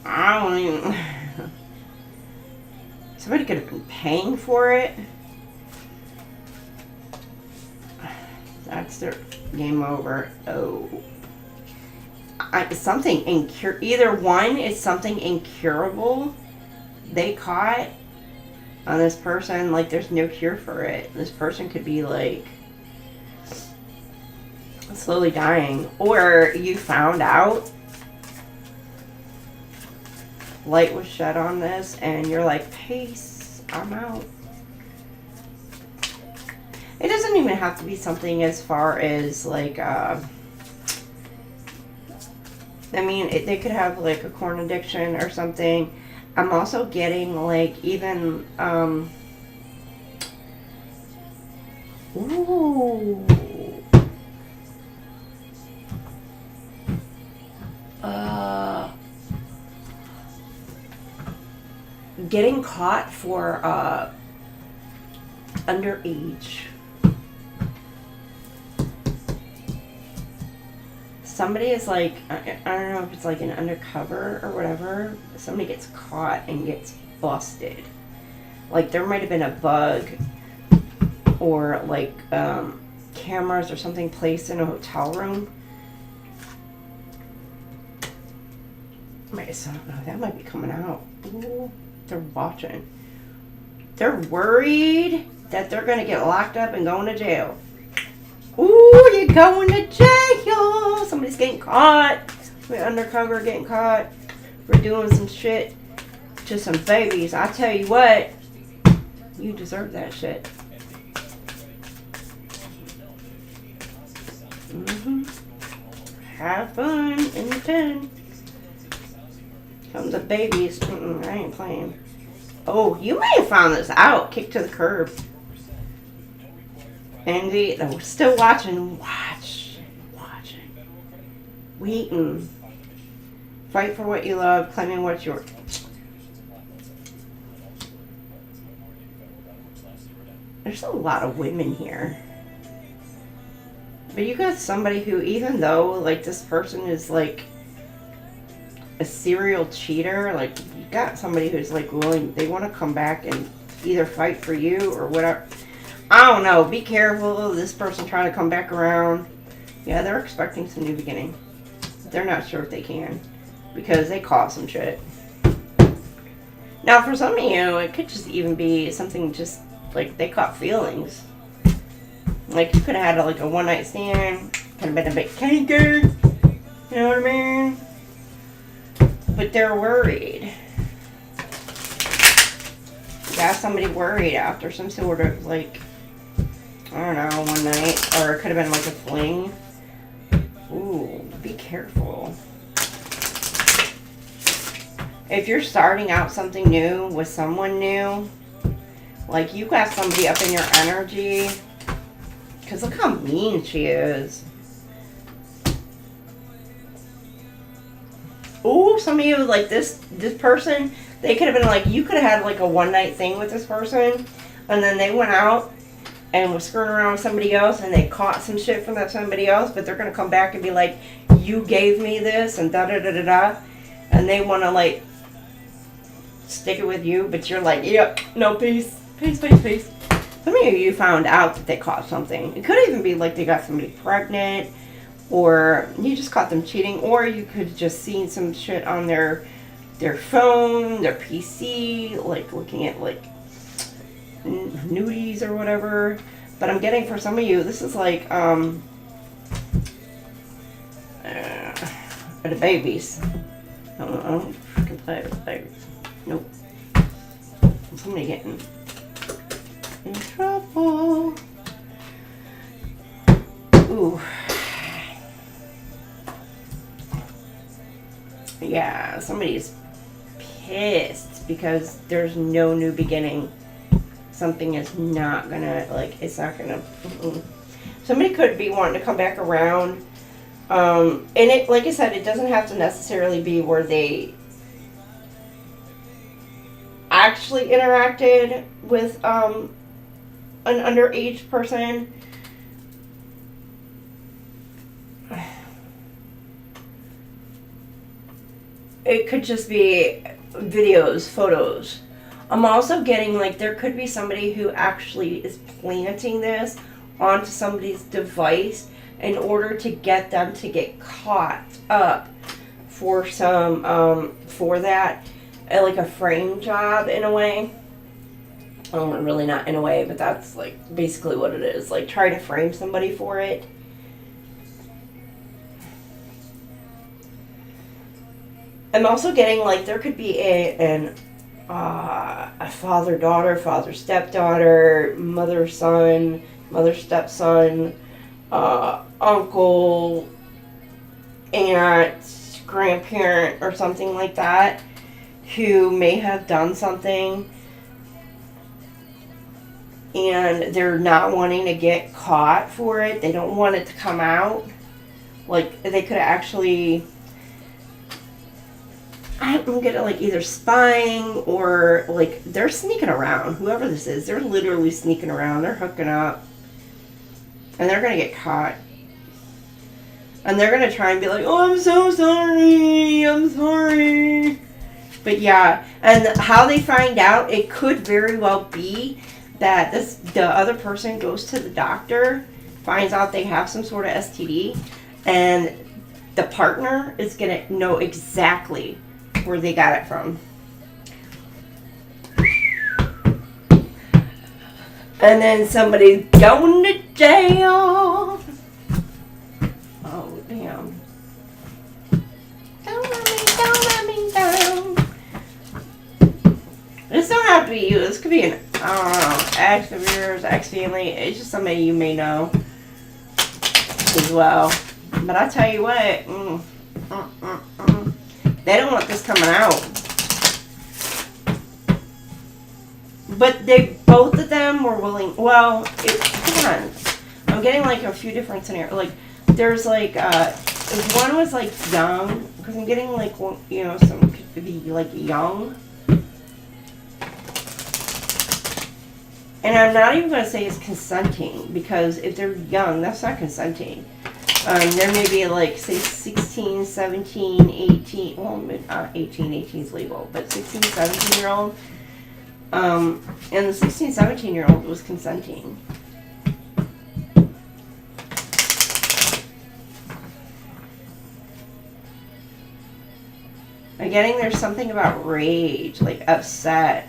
I don't even... Somebody could have been paying for it. That's their game over. Oh. Something incurable. Either one is something incurable they caught on this person. Like, there's no cure for it. This person could be, like, slowly dying. Or you found out. Light was shed on this, and you're like, peace, I'm out. It doesn't even have to be something as far as, like, I mean, they could have, like, a corn addiction or something. I'm also getting, like, even, ooh. Getting caught for, underage. Somebody is like, I don't know if it's like an undercover or whatever. Somebody gets caught and gets busted. Like, there might have been a bug or like cameras or something placed in a hotel room. Wait, so, that might be coming out. Ooh, they're watching. They're worried that they're going to get locked up and going to jail. Ooh, you're going to jail. Somebody's getting caught. We're undercover getting caught. We're doing some shit to some babies. I tell you what, you deserve that shit. Have fun in the pen. Come the babies. I ain't playing. Oh, you may have found this out. Kicked to the curb. And we're still watching. Watching. Waiting. Fight for what you love. Claiming what's yours. There's a lot of women here. But you got somebody who, even though, like, this person is, like, a serial cheater, like, you got somebody who's, like, willing, they want to come back and either fight for you or whatever. I don't know. Be careful of this person trying to come back around. Yeah, they're expecting some new beginning. They're not sure if they can because they caught some shit. Now, for some of you, it could just even be something just, like, they caught feelings. Like, you could have had, like, a one-night stand. Could have been a bit kinky. You know what I mean? But they're worried. You got somebody worried after some sort of, like, I don't know, one night. Or it could have been, like, a fling. Ooh, be careful. If you're starting out something new with someone new, like, you got somebody up in your energy. Because look how mean she is. Ooh, some of you, like, this person, they could have been like, you could have had, like, a one-night thing with this person, and then they went out and was screwing around with somebody else, and they caught some shit from that somebody else, but they're going to come back and be like, you gave me this, and da-da-da-da-da, and they want to, like, stick it with you, but you're like, yep, no, peace. Some of you found out that they caught something. It could even be like they got somebody pregnant, or you just caught them cheating, or you could just seen some shit on their phone, their PC, like looking at like nudies or whatever. But I'm getting for some of you, this is like the babies. I don't freaking play with players. Nope. Somebody getting in trouble. Ooh. Yeah, somebody's pissed because there's no new beginning. Something is not gonna, like, it's not gonna, Somebody could be wanting to come back around. And it, like I said, it doesn't have to necessarily be where they actually interacted with an underage person. It could just be videos, photos. I'm also getting, like, there could be somebody who actually is planting this onto somebody's device in order to get them to get caught up for some, for that, like a frame job in a way. Oh, really not in a way, but that's, like, basically what it is. Like, try to frame somebody for it. I'm also getting, like, there could be a father-daughter, father-stepdaughter, mother-son, mother-stepson, uncle, aunt, grandparent, or something like that, who may have done something and they're not wanting to get caught for it. They don't want it to come out. Like, they could actually, I'm getting, like, either spying or, like, they're sneaking around. Whoever this is, they're literally sneaking around. They're hooking up. And they're going to get caught. And they're going to try and be like, oh, I'm so sorry. I'm sorry. But yeah, and how they find out, it could very well be that the other person goes to the doctor, finds out they have some sort of STD, and the partner is going to know exactly where they got it from. And then somebody's going to jail. Oh, damn. Don't let me down. This don't have to be you. This could be an, I don't know, ex of yours, ex-family. It's just somebody you may know as well. But I tell you what, they don't want this coming out. But they, both of them were willing, well, it depends. I'm getting, like, a few different scenarios. Like, there's, like, one was, like, young, because I'm getting, like, one, you know, some could be, like, young. And I'm not even going to say it's consenting, because if they're young, that's not consenting. There may be, like, say, 16, 17, 18, well, 18 is legal, but 16, 17-year-old. And the 16, 17-year-old was consenting. I'm getting there's something about rage, like upset.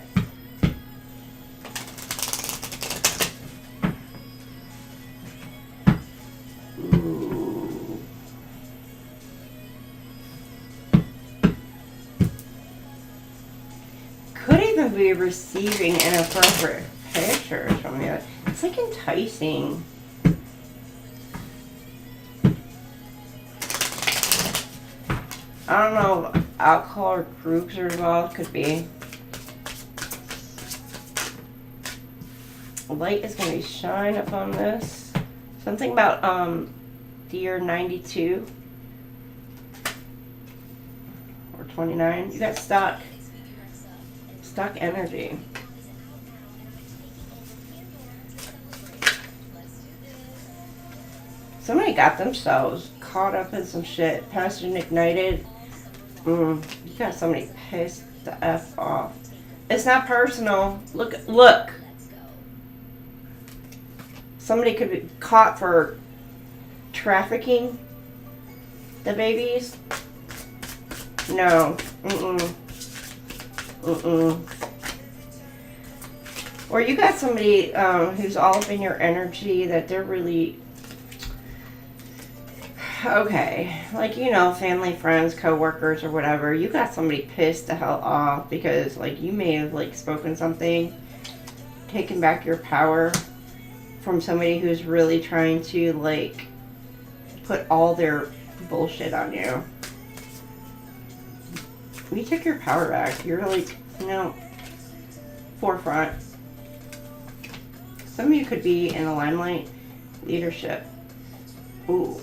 Ooh. Could even be receiving inappropriate pictures from you. It's like enticing. I don't know if alcohol or groups are involved. Could be. Light is going to be shine upon this. Something about the year 92 or 29. You got stuck energy. Somebody got themselves caught up in some shit. Passion ignited. You got somebody pissed the F off. It's not personal. Look. Somebody could be caught for trafficking the babies. No. Or you got somebody who's all up in your energy that they're really, Okay, like, you know, family, friends, co-workers, or whatever, you got somebody pissed the hell off because, like, you may have, like, spoken something, taken back your power from somebody who's really trying to, like, put all their bullshit on you. You took your power back. You're, like, you know, forefront. Some of you could be in the limelight. Leadership. Ooh.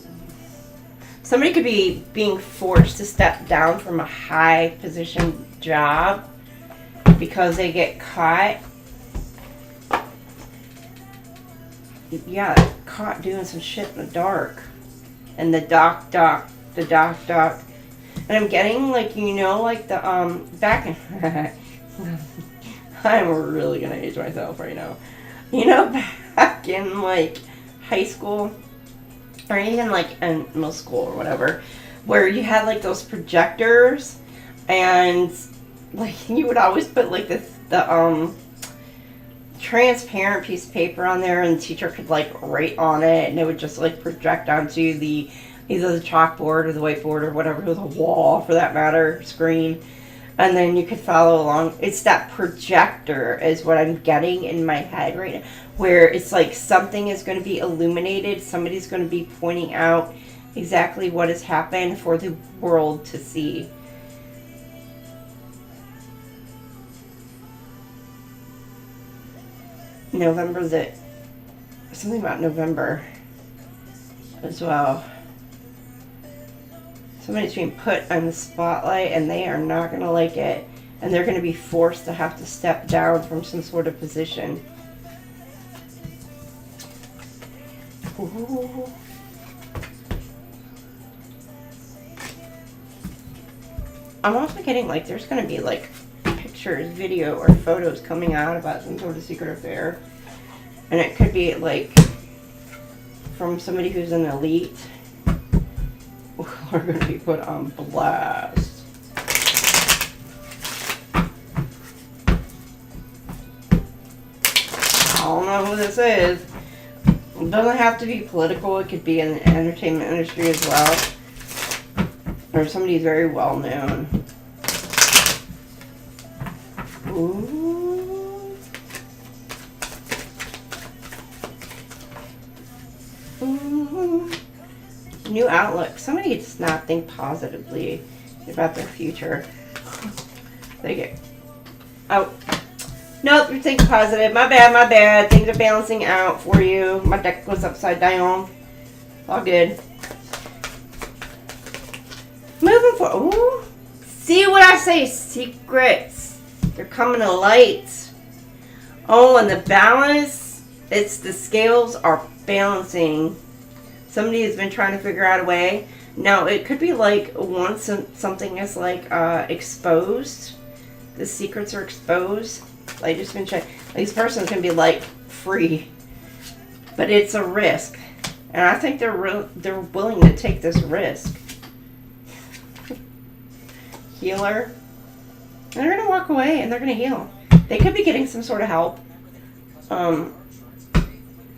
Somebody could be being forced to step down from a high position job because they get caught. Yeah, caught doing some shit in the dark. And the doc. And I'm getting, like, you know, like the, back in, I'm really gonna age myself right now. You know, back in, like, high school, or even, like, in middle school or whatever, where you had, like, those projectors, and, like, you would always put, like, the transparent piece of paper on there, and the teacher could, like, write on it, and it would just, like, project onto the either the chalkboard or the whiteboard or whatever, the wall for that matter, screen, and then you could follow along. It's that projector is what I'm getting in my head right now, where it's like something is going to be illuminated, somebody's going to be pointing out exactly what has happened for the world to see. Something about November as well. Somebody's being put on the spotlight and they are not going to like it. And they're going to be forced to have to step down from some sort of position. Ooh. I'm also getting, like, there's going to be, like, pictures, video, or photos coming out about some sort of secret affair. And it could be, like, from somebody who's an elite. Are going to be put on blast. I don't know who this is. It doesn't have to be political. It could be in the entertainment industry as well. Or somebody very well known. Ooh. Ooh. New outlook. Somebody does not think positively about their future. They get, oh, nope, you think positive. My bad. Things are balancing out for you. My deck goes upside down. All good. Moving forward. Ooh. See what I say? Secrets. They're coming to light. Oh, and the balance. It's the scales are balancing. Somebody has been trying to figure out a way. Now, it could be like once something is like exposed, the secrets are exposed. Like, just been checking. This person can be like free, but it's a risk, and I think they're willing to take this risk. Healer, and they're gonna walk away and they're gonna heal. They could be getting some sort of help,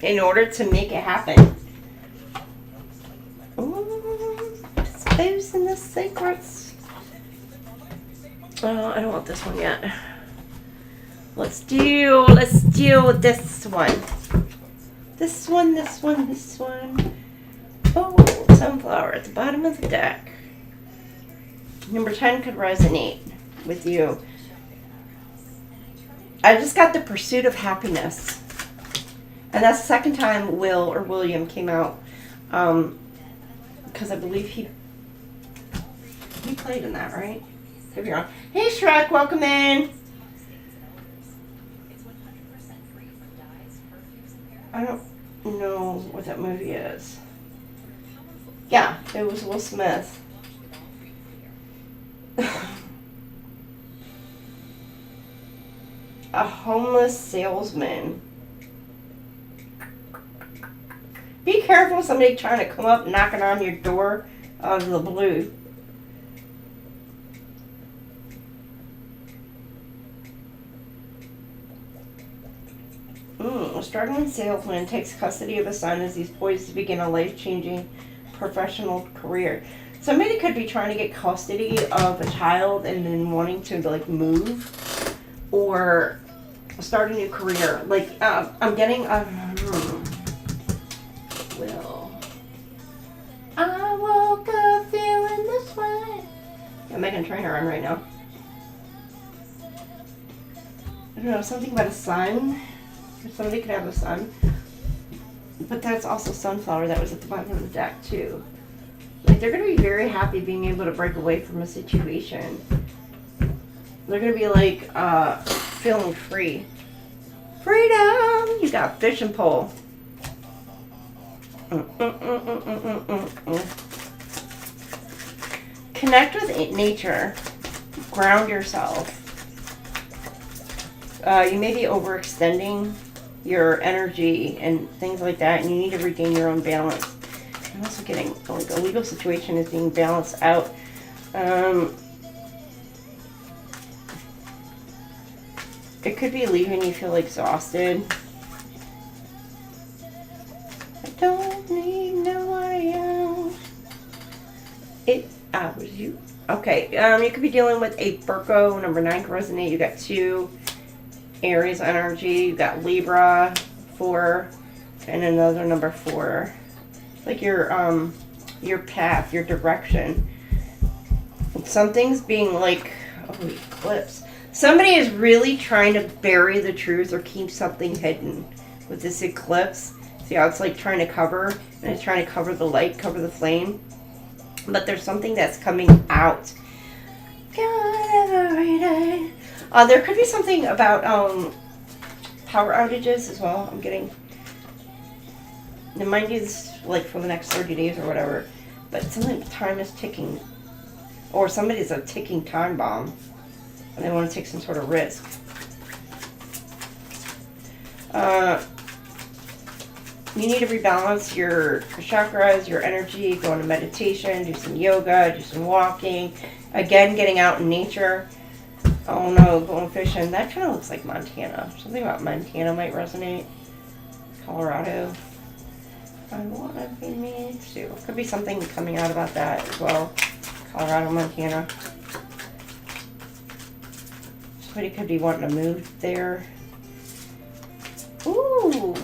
in order to make it happen. Ooh, exposing the secrets. Oh, I don't want this one yet. Let's do this one. This one. Oh, sunflower at the bottom of the deck. Number 10 could resonate with you. I just got the pursuit of happiness. And that's the second time Will or William came out. Because I believe he played in that, right? Could be wrong. Hey Shrek, welcome in. I don't know what that movie is. Yeah, it was Will Smith. A homeless salesman. Be careful, somebody trying to come up knocking on your door out of the blue. A struggling salesman takes custody of a son as he's poised to begin a life-changing professional career. Somebody could be trying to get custody of a child and then wanting to like move or start a new career. Like I'm getting Will. I woke up feeling this way. I'm making a trainer run right now. I don't know, something about a sun. Somebody could have a sun. But that's also sunflower that was at the bottom of the deck too. Like they're going to be very happy being able to break away from a situation. They're going to be like feeling free. Freedom! You got fishing pole. Connect with nature. Ground yourself. You may be overextending your energy and things like that, and you need to regain your own balance. I'm also getting like a legal situation is being balanced out. It could be leaving you feel exhausted. I don't need nobody else. I was you. Okay, you could be dealing with a Virgo, number 9 can resonate. You got 2 Aries energy. You got Libra, 4, and another number 4. Like your path, your direction. Something's being like, oh, eclipse. Somebody is really trying to bury the truth or keep something hidden with this eclipse. See how it's like trying to cover, and it's trying to cover the light, cover the flame. But there's something that's coming out. There could be something about power outages as well. I'm getting. It might be this like for the next 30 days or whatever. But something time is ticking, or somebody's a ticking time bomb, and they want to take some sort of risk. You need to rebalance your chakras, your energy, go into meditation, do some yoga, do some walking. Again, getting out in nature. Oh no, going fishing. That kind of looks like Montana. Something about Montana might resonate. Colorado. I want to be me too. Could be something coming out about that as well. Colorado, Montana. Somebody could be wanting to move there. Ooh.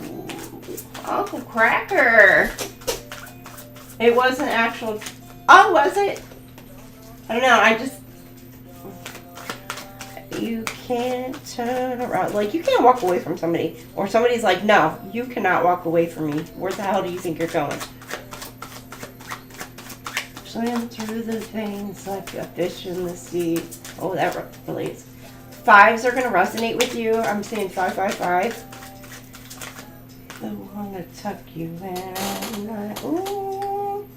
Uncle Cracker. It was an actual. Oh, was it? I don't know. I just. You can't turn around. Like, you can't walk away from somebody. Or somebody's like, no, you cannot walk away from me. Where the hell do you think you're going? Swim through the veins like a fish in the sea. Oh, that relates. 5s are going to resonate with you. I'm saying 555. I want to tuck you in all night. Ooh.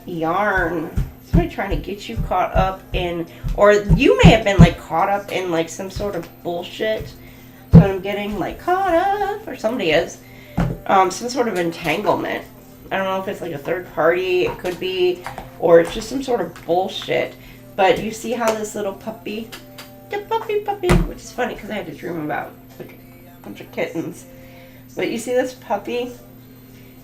Yarn. Somebody trying to get you caught up in, or you may have been like caught up in like some sort of bullshit. So I'm getting like caught up, or somebody is. Some sort of entanglement. I don't know if it's like a third party, it could be, or it's just some sort of bullshit. But you see how this little puppy, the puppy, which is funny because I had to dream about like a bunch of kittens. But you see this puppy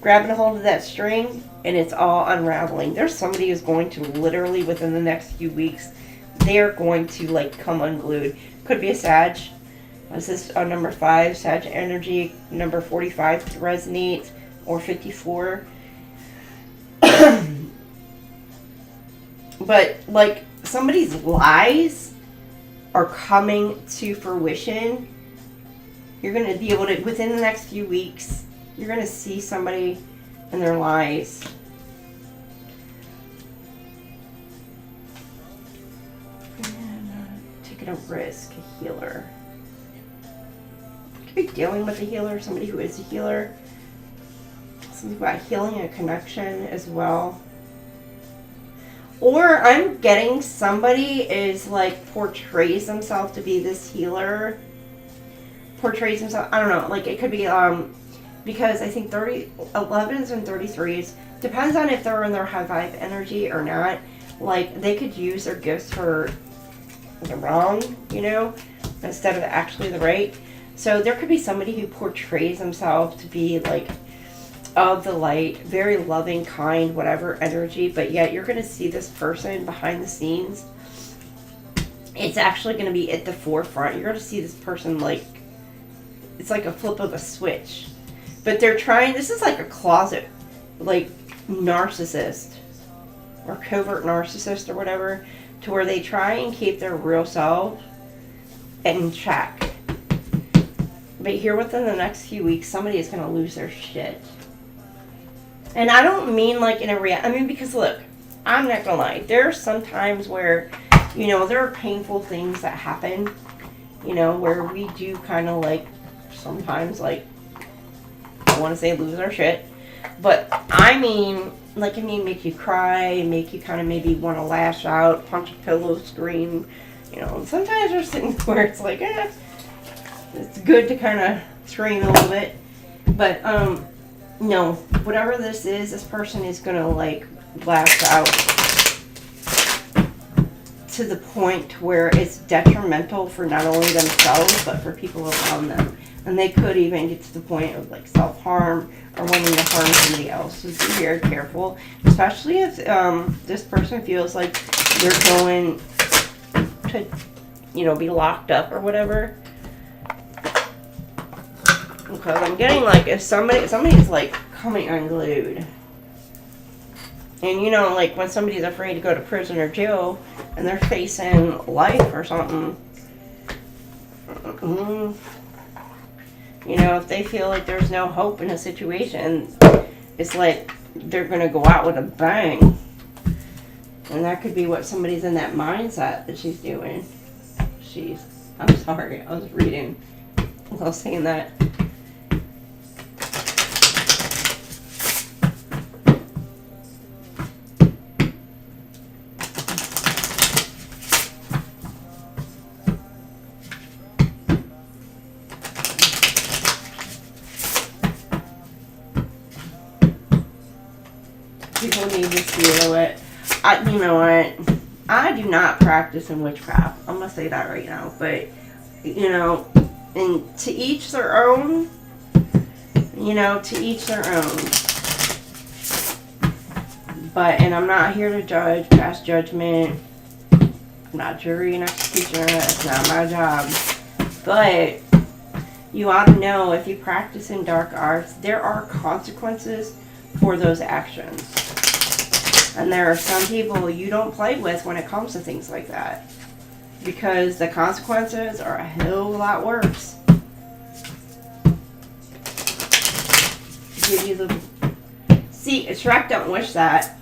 grabbing a hold of that string, and it's all unraveling. There's somebody who's going to literally, within the next few weeks, they're going to like come unglued. Could be a Sag. This is number 5, Sag energy. Number 45 could resonate, or 54. But like somebody's lies are coming to fruition. You're going to be able to, within the next few weeks, you're going to see somebody and their lies. Taking a risk, a healer. You could be dealing with a healer, somebody who is a healer. Something about healing a connection as well. Or I'm getting somebody is like portrays themselves to be this healer. Portrays himself, I don't know, like it could be because I think 11s and 33s depends on if they're in their high vibe energy or not. Like they could use their gifts for the wrong, you know, instead of actually the right. So there could be somebody who portrays themselves to be like of the light, very loving, kind, whatever energy, but yet you're going to see this person behind the scenes. It's actually going to be at the forefront. You're going to see this person like, it's like a flip of a switch. But they're trying, this is like a closet, like, narcissist, or covert narcissist, or whatever, to where they try and keep their real self in check. But here within the next few weeks, somebody is going to lose their shit. And I don't mean like in a I mean, because look, I'm not going to lie. There are some times where, you know, there are painful things that happen, you know, where we do kind of like, sometimes like, I want to say lose our shit. But I mean, like, make you cry, make you kind of maybe want to lash out, punch a pillow, scream, you know. And sometimes there's things where it's like, it's good to kind of scream a little bit. But, no, whatever this is, this person is going to, like, lash out to the point where it's detrimental for not only themselves, but for people around them. And they could even get to the point of, like, self-harm or wanting to harm somebody else. So be very careful, especially if this person feels like they're going to, you know, be locked up or whatever. Because I'm getting, like, if somebody's, like, coming unglued. And, you know, like, when somebody's afraid to go to prison or jail and they're facing life or something, you know, if they feel like there's no hope in a situation, it's like they're going to go out with a bang. And that could be what somebody's in that mindset that she's doing. I'm sorry, I was reading while saying that. People need to feel it. You know what? I do not practice in witchcraft. I'm going to say that right now. But, you know, and to each their own. You know, to each their own. But, and I'm not here to judge, pass judgment. I'm not jury and executioner. That's not my job. But you ought to know, if you practice in dark arts, there are consequences for those actions. And there are some people you don't play with when it comes to things like that. Because the consequences are a hell of a lot worse. Give you the... See, Shrek don't wish that.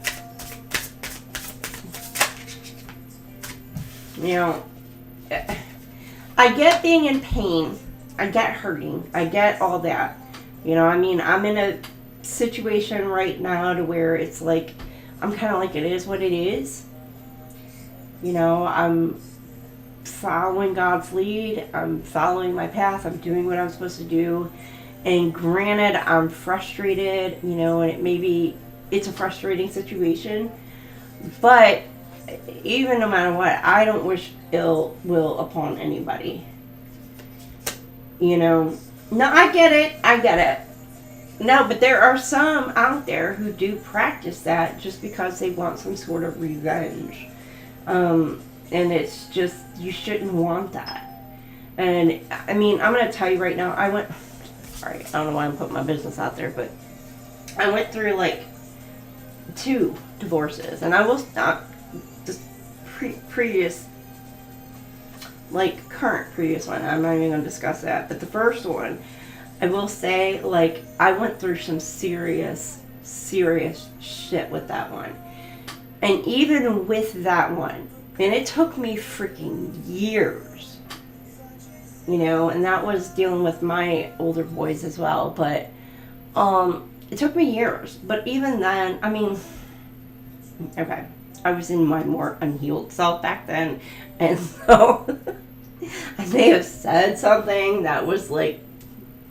You know, I get being in pain. I get hurting. I get all that. You know, I mean, I'm in a situation right now to where it's like, I'm kind of like, it is what it is. You know, I'm following God's lead. I'm following my path. I'm doing what I'm supposed to do. And granted, I'm frustrated, you know, and it's a frustrating situation. But even no matter what, I don't wish ill will upon anybody. You know, no, I get it. No, but there are some out there who do practice that just because they want some sort of revenge. And it's just, you shouldn't want that. And, I mean, I'm going to tell you right now, sorry, I don't know why I'm putting my business out there, but I went through, like, 2 divorces. And I will not, just previous, like, current previous one, I'm not even going to discuss that. But the first one, I will say, like, I went through some serious shit with that one. And even with that one, and it took me freaking years, you know, and that was dealing with my older boys as well, but, it took me years. But even then, I mean, okay, I was in my more unhealed self back then, and so, I may have said something that was, like,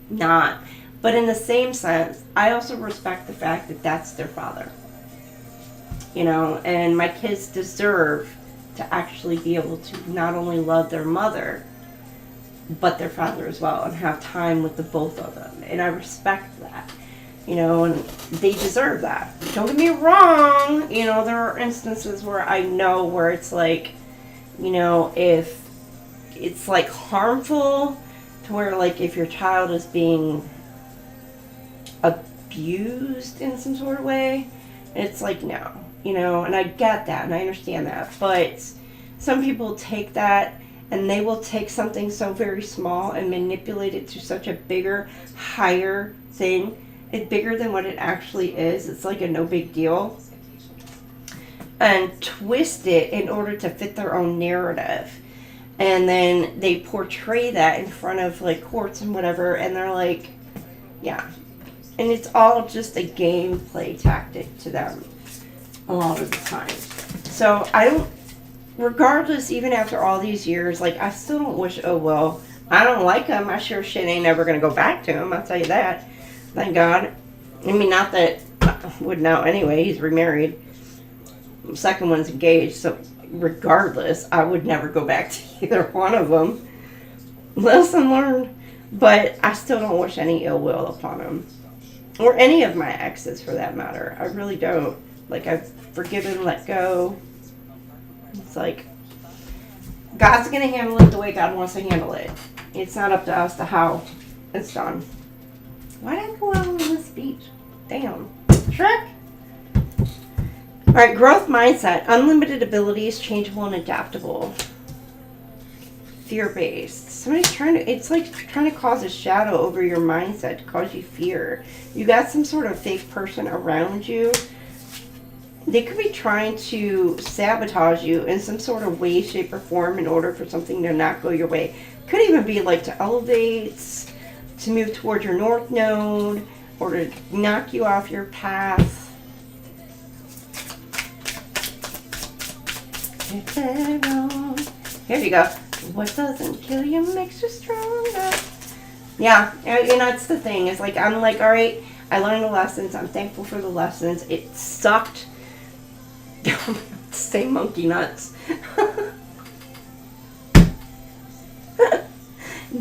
not, but in the same sense, I also respect the fact that that's their father, you know, and my kids deserve to actually be able to not only love their mother, but their father as well, and have time with the both of them, and I respect that, You know, and they deserve that. Don't get me wrong. You know, there are instances where I know where it's like, you know, if it's like harmful to where like if your child is being abused in some sort of way, it's like no, you know, and I get that and I understand that, but some people take that and they will take something so very small and manipulate it to such a bigger, higher thing. It's bigger than what it actually is. It's like a no big deal. And twist it in order to fit their own narrative. And then they portray that in front of like courts and whatever. And they're like, yeah. And it's all just a gameplay tactic to them a lot of the time. So I don't, regardless, even after all these years, like I still don't wish ill will. I don't like him. I sure shit ain't never going to go back to him. I'll tell you that. Thank God. I mean, not that I would now anyway. He's remarried. The second one's engaged. So regardless, I would never go back to either one of them. Lesson learned. But I still don't wish any ill will upon him. Or any of my exes for that matter. I really don't. Like, I've forgiven, let go. It's like, God's going to handle it the way God wants to handle it. It's not up to us to how it's done. Why did I go out on this beach? Damn. Shrek? Alright, growth mindset. Unlimited abilities, changeable and adaptable. Fear-based. Somebody's trying to, it's like trying to cause a shadow over your mindset to cause you fear. You got some sort of fake person around you. They could be trying to sabotage you in some sort of way, shape, or form in order for something to not go your way. Could even be like to elevate, to move towards your north node, or to knock you off your path. Here you go. What doesn't kill you makes you stronger. Yeah, and that's the thing. It's like, I'm like, all right, I learned the lessons. I'm thankful for the lessons. It sucked. Say monkey nuts.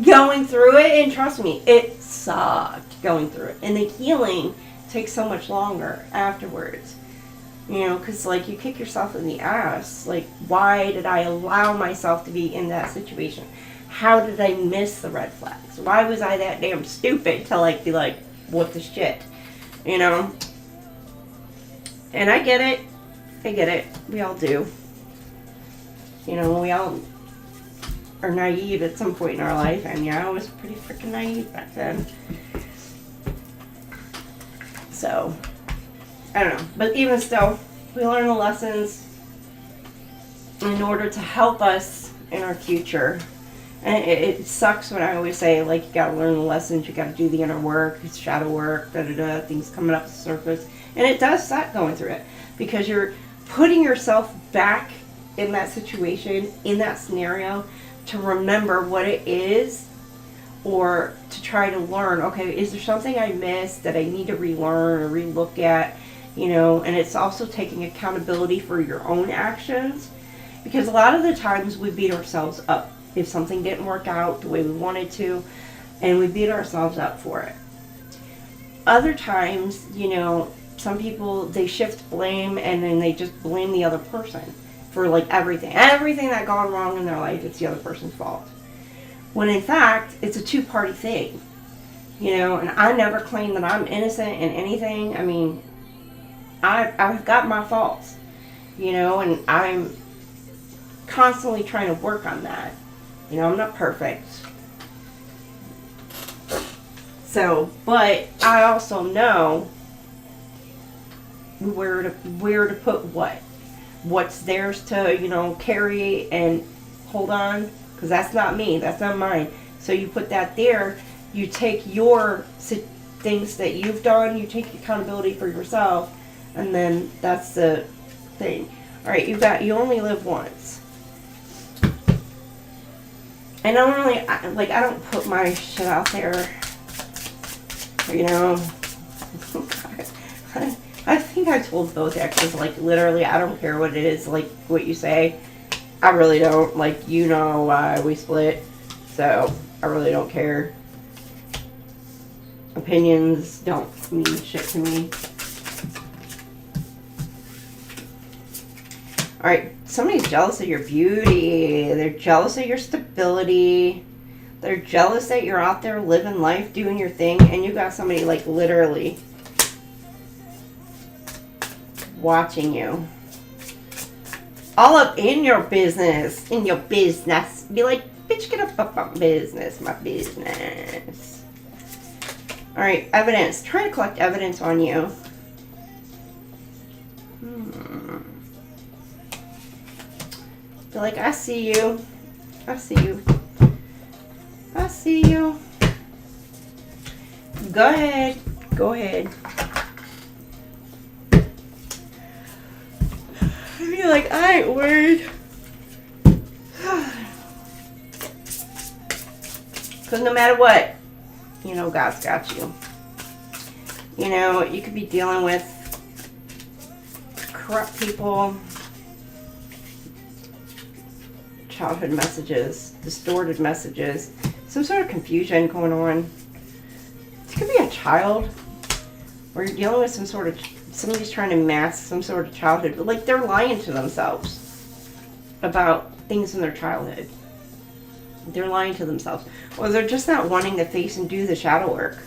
Going through it, and trust me, it sucked going through it. And the healing takes so much longer afterwards. You know, because like you kick yourself in the ass. Like, why did I allow myself to be in that situation? How did I miss the red flags? Why was I that damn stupid to like be like, what the shit? You know? And I get it. I get it. We all do. You know, we all are naive at some point in our life. And yeah, I was pretty freaking naive back then. So, I don't know. But even still, we learn the lessons in order to help us in our future. And it sucks when I always say, like, you gotta learn the lessons, you gotta do the inner work, it's shadow work, da-da-da, things coming up to the surface. And it does suck going through it. Because you're putting yourself back in that situation, in that scenario, to remember what it is, or to try to learn, okay, is there something I missed that I need to relearn or relook at, you know? And it's also taking accountability for your own actions, because a lot of the times we beat ourselves up if something didn't work out the way we wanted to, and we beat ourselves up for it. Other times, you know, some people, they shift blame and then they just blame the other person for like everything that gone wrong in their life. It's the other person's fault, when in fact it's a two-party thing, you know. And I never claim that I'm innocent in anything. I mean, I've got my faults, you know, and I'm constantly trying to work on that. You know, I'm not perfect. So, but I also know where to put what's theirs to, you know, carry and hold on, because that's not me, that's not mine. So you put that there, you take your things that you've done, you take accountability for yourself, and then that's the thing. All right, you only live once. And I don't put my shit out there, you know. I think I told both exes, like, literally, I don't care what it is, like, what you say. I really don't. Like, you know why we split, so I really don't care. opinions don't mean shit to me. Alright, somebody's jealous of your beauty. They're jealous of your stability. They're jealous that you're out there living life, doing your thing, and you got somebody like literally watching you. All up in your business. Be like, bitch, get up on business, my business. Alright, evidence. Try to collect evidence on you. Be like, I see you. I see you. I see you. Go ahead. Go ahead. Be like, I ain't worried. Because no matter what, you know, God's got you. You know, you could be dealing with corrupt people, childhood messages, distorted messages, some sort of confusion going on. It could be a child, or you're dealing with some sort of, somebody's trying to mask some sort of childhood, but like they're lying to themselves about things in their childhood. They're lying to themselves. Or they're just not wanting to face and do the shadow work.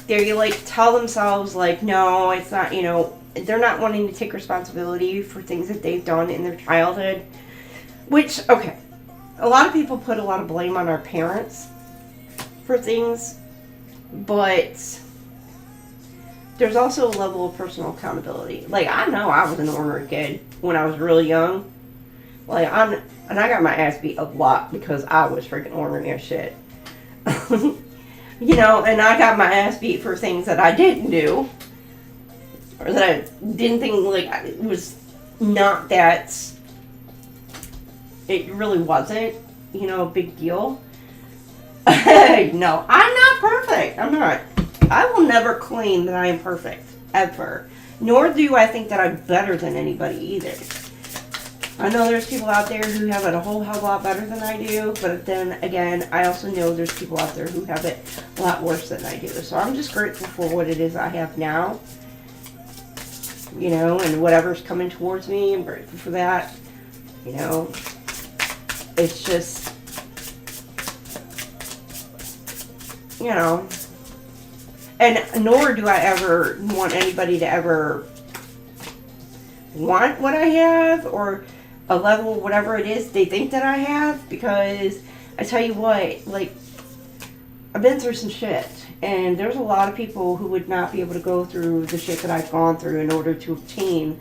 They like tell themselves like, no, it's not, you know, they're not wanting to take responsibility for things that they've done in their childhood. Which, okay, a lot of people put a lot of blame on our parents for things, but there's also a level of personal accountability. Like, I know I was an ornery kid when I was really young. Like, and I got my ass beat a lot because I was freaking ornery as shit. You know, and I got my ass beat for things that I didn't do. Or that I didn't think, like, it was not that, it really wasn't, you know, a big deal. No, I'm not perfect. I'm not. I will never claim that I am perfect, ever. Nor do I think that I'm better than anybody either. I know there's people out there who have it a whole hell of a lot better than I do, but then again, I also know there's people out there who have it a lot worse than I do. So I'm just grateful for what it is I have now. You know, and whatever's coming towards me, I'm grateful for that. You know, it's just, you know, and nor do I ever want anybody to ever want what I have or a level, whatever it is they think that I have, because I tell you what, like, I've been through some shit, and there's a lot of people who would not be able to go through the shit that I've gone through in order to obtain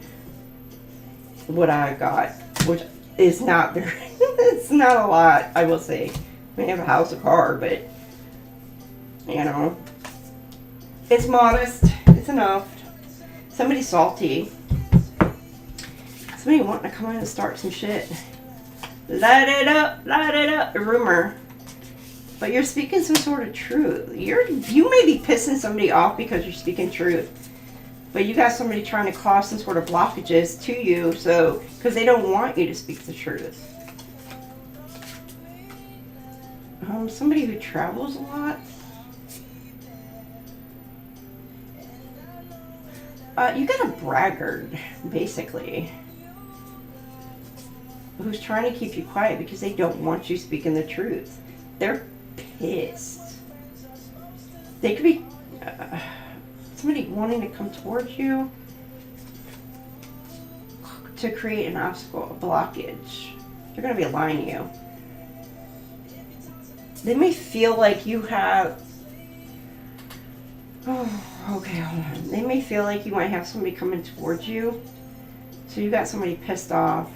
what I got, which is not very, it's not a lot, I will say. I may have a house, a car, but, you know, it's modest, it's enough. Somebody's salty. Somebody wanting to come in and start some shit. Light it up, a rumor. But you're speaking some sort of truth. You may be pissing somebody off because you're speaking truth. But you got somebody trying to cause some sort of blockages to you, so, because they don't want you to speak the truth. Somebody who travels a lot. You got a braggart, basically, who's trying to keep you quiet because they don't want you speaking the truth. They're pissed. They could be somebody wanting to come towards you to create an obstacle, a blockage. They're going to be lying to you. They may feel like you have... Oh, okay, hold on. They may feel like you might have somebody coming towards you. So you got somebody pissed off.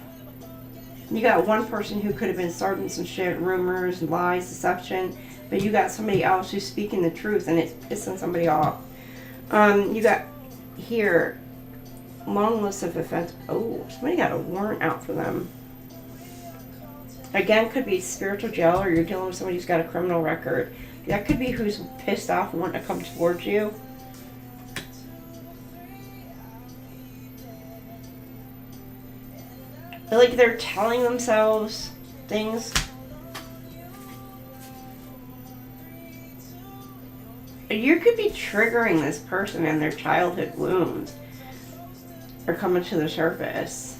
You got one person who could have been starting some shit, rumors, lies, deception, but you got somebody else who's speaking the truth and it's pissing somebody off. You got here, long list of offense. Oh, somebody got a warrant out for them. Again, could be spiritual jail, or you're dealing with somebody who's got a criminal record. That could be who's pissed off and wanting to come towards you. Like they're telling themselves things. You could be triggering this person and their childhood wounds are coming to the surface.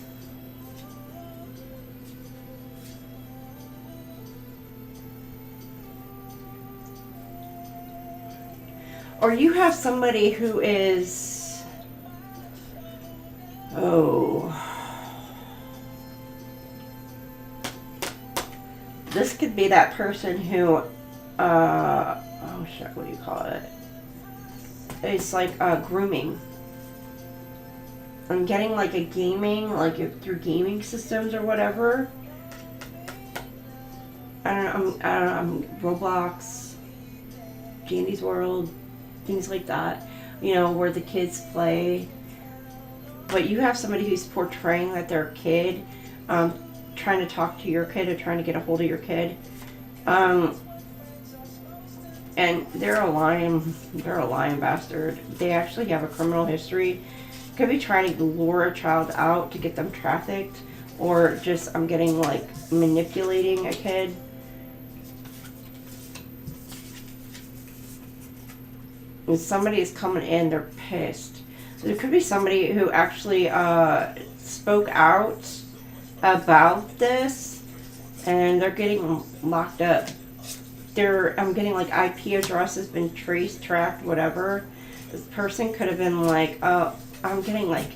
Or you have somebody who is, this could be that person who, what do you call it? It's like grooming. I'm getting like a gaming, like through gaming systems or whatever. I don't know, Roblox, Jandy's World, things like that, you know, where the kids play. But you have somebody who's portraying that they're a kid, trying to talk to your kid or trying to get a hold of your kid. And they're a lying bastard. They actually have a criminal history. Could be trying to lure a child out to get them trafficked, or just, I'm getting like manipulating a kid. And somebody is coming in, they're pissed. There could be somebody who actually spoke out about this, and they're getting locked up. I'm getting like IP address has been traced, tracked, whatever. This person could have been like, I'm getting like,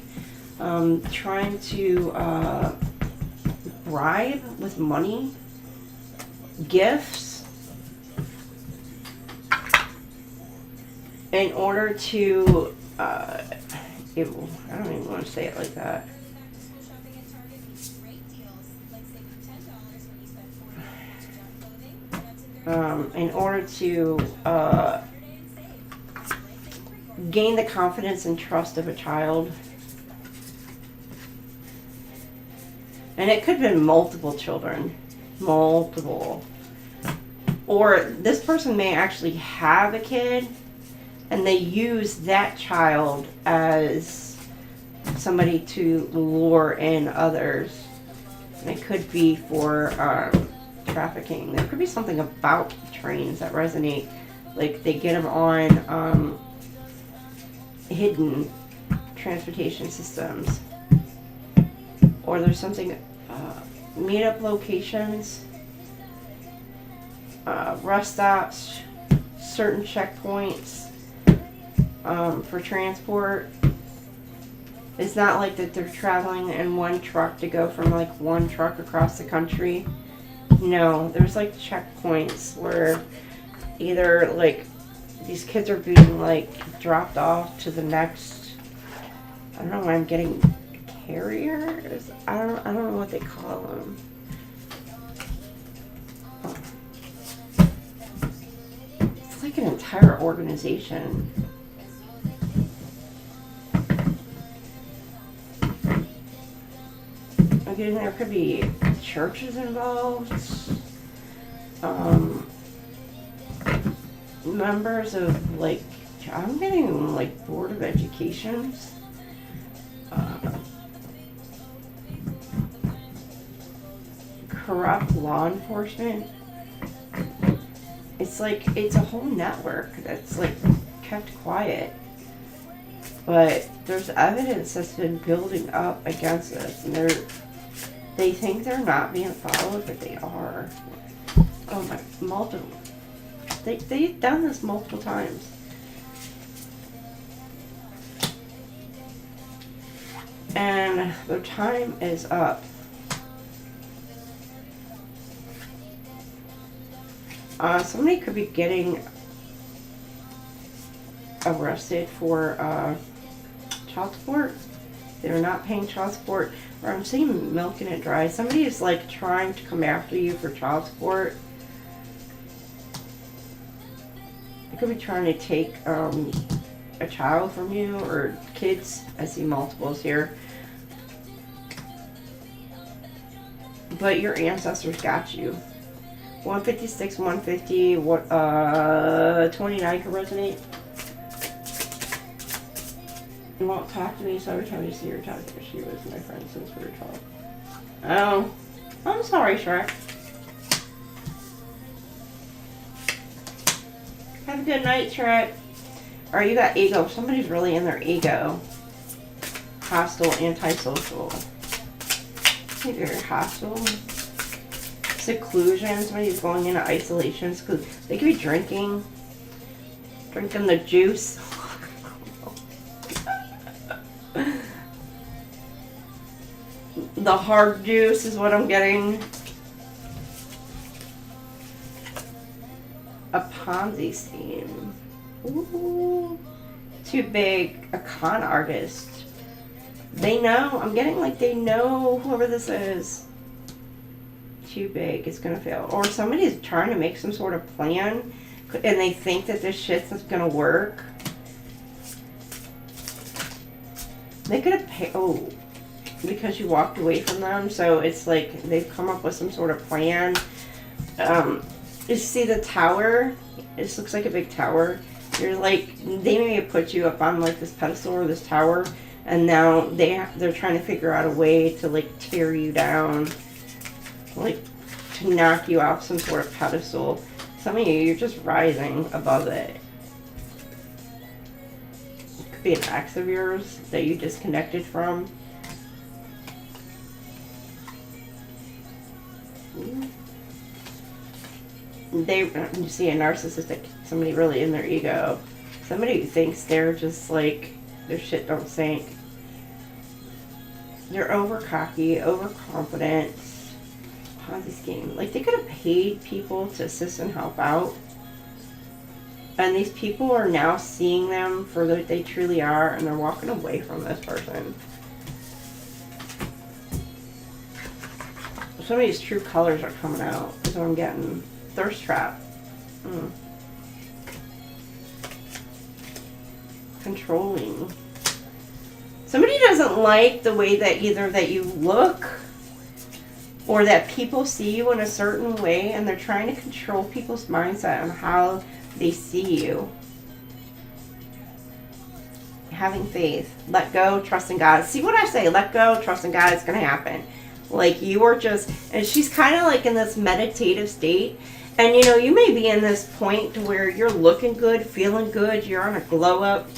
trying to bribe with money, gifts, in order to, I don't even want to say it like that. In order to gain the confidence and trust of a child. And it could have been multiple children. Multiple. Or this person may actually have a kid, and they use that child as somebody to lure in others. And it could be for trafficking. There could be something about trains that resonate. Like they get them on hidden transportation systems. Or there's something, meet-up locations, rest stops, certain checkpoints for transport. It's not like that they're traveling in one truck to go from like one truck across the country. No, there's like checkpoints where either like these kids are being like dropped off to the next, I don't know why I'm getting carriers. I don't know what they call them. It's like an entire organization. Again, there could be churches involved, members of like, I'm getting like Board of Education, corrupt law enforcement. It's like, it's a whole network that's like kept quiet. But there's evidence that's been building up against us, and they think they're not being followed, but they are. Oh my, multiple. They've done this multiple times. And their time is up. Somebody could be getting arrested for child support. They're not paying child support. Or I'm seeing milking it dry. Somebody is like trying to come after you for child support. They could be trying to take a child from you, or kids. I see multiples here. But your ancestors got you. 156, 150, 29 can resonate. You won't talk to me, so every time you see her talk to her, she was my friend since we were 12. Oh, I'm sorry, Shrek. Have a good night, Shrek. Or you got ego. Somebody's really in their ego. Hostile, antisocial. Maybe very hostile. Seclusion. Somebody's going into isolation. They could be drinking the juice. The hard juice is what I'm getting. A Ponzi scheme. Ooh. Too big. A con artist. They know. I'm getting like they know whoever this is. Too big. It's going to fail. Or somebody's trying to make some sort of plan and they think that this shit's going to work. They could have paid. Oh. Because you walked away from them. So it's like they've come up with some sort of plan. You see the tower? This looks like a big tower. You're like, they may have put you up on like this pedestal or this tower, and now they're trying to figure out a way to like tear you down, like to knock you off some sort of pedestal. Some of you, you're just rising above it. It could be an ex of yours that you disconnected from. You see a narcissistic, somebody really in their ego. Somebody who thinks they're just like, their shit don't sink. They're over cocky, overconfident. Ponzi scheme. Like they could have paid people to assist and help out. And these people are now seeing them for what they truly are, and they're walking away from this person. Somebody's true colors are coming out, is what I'm getting. Thirst trap. Controlling. Somebody doesn't like the way that either that you look or that people see you in a certain way, and they're trying to control people's mindset on how they see you. Having faith. Let go, trust in God. See what I say? Let go, trust in God. It's going to happen. Like you are just, and she's kind of like in this meditative state. And you know, you may be in this point to where you're looking good, feeling good, you're on a glow up.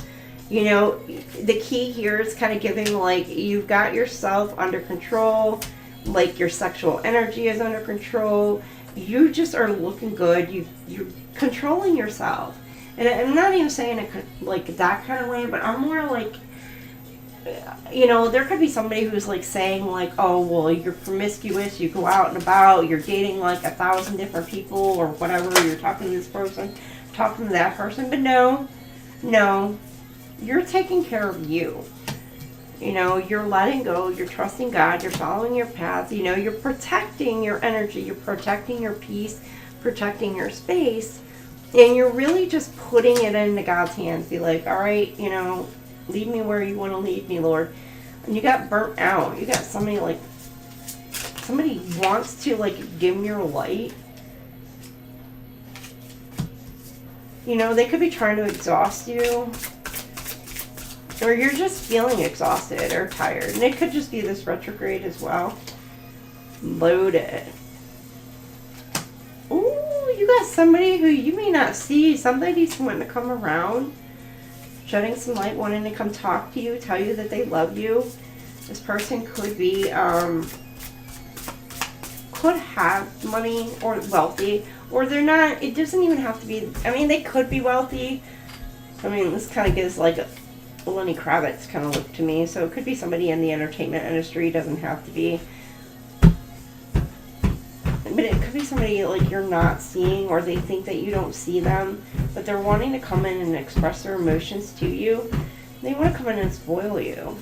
You know, the key here is kind of giving like you've got yourself under control, like your sexual energy is under control. You just are looking good. You're controlling yourself. And I'm not even saying it like that kind of way, but I'm more like, you know, there could be somebody who's like saying like, oh, well, you're promiscuous, you go out and about, you're dating like 1,000 different people or whatever, you're talking to this person, talking to that person. But no, you're taking care of you. You know, you're letting go, you're trusting God, you're following your path, you know, you're protecting your energy, you're protecting your peace, protecting your space, and you're really just putting it into God's hands. Be like, all right, you know, lead me where you want to lead me, Lord. And you got burnt out. You got somebody like, somebody wants to like dim your light. You know, they could be trying to exhaust you. Or you're just feeling exhausted or tired. And it could just be this retrograde as well. Loaded. Ooh, you got somebody who you may not see. Somebody's wanting to come around. Shedding some light, wanting to come talk to you, tell you that they love you. This person could be, could have money or wealthy, or they're not. It doesn't even have to be, I mean, they could be wealthy. I mean, this kind of gives like a Lenny Kravitz kind of look to me. So it could be somebody in the entertainment industry, doesn't have to be. But it could be somebody like you're not seeing, or they think that you don't see them, but they're wanting to come in and express their emotions to you. They want to come in and spoil you.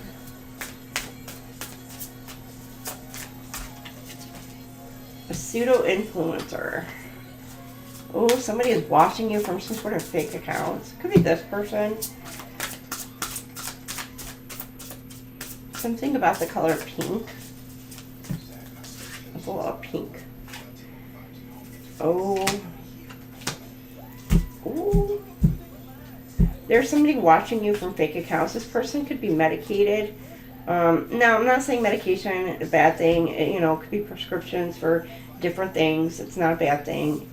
A pseudo-influencer. Oh, somebody is watching you from some sort of fake accounts. Could be this person. Something about the color pink. There's a lot of pink. Oh. Ooh. There's somebody watching you from fake accounts. This person could be medicated. Now, I'm not saying medication is a bad thing. You know, it could be prescriptions for different things. It's not a bad thing.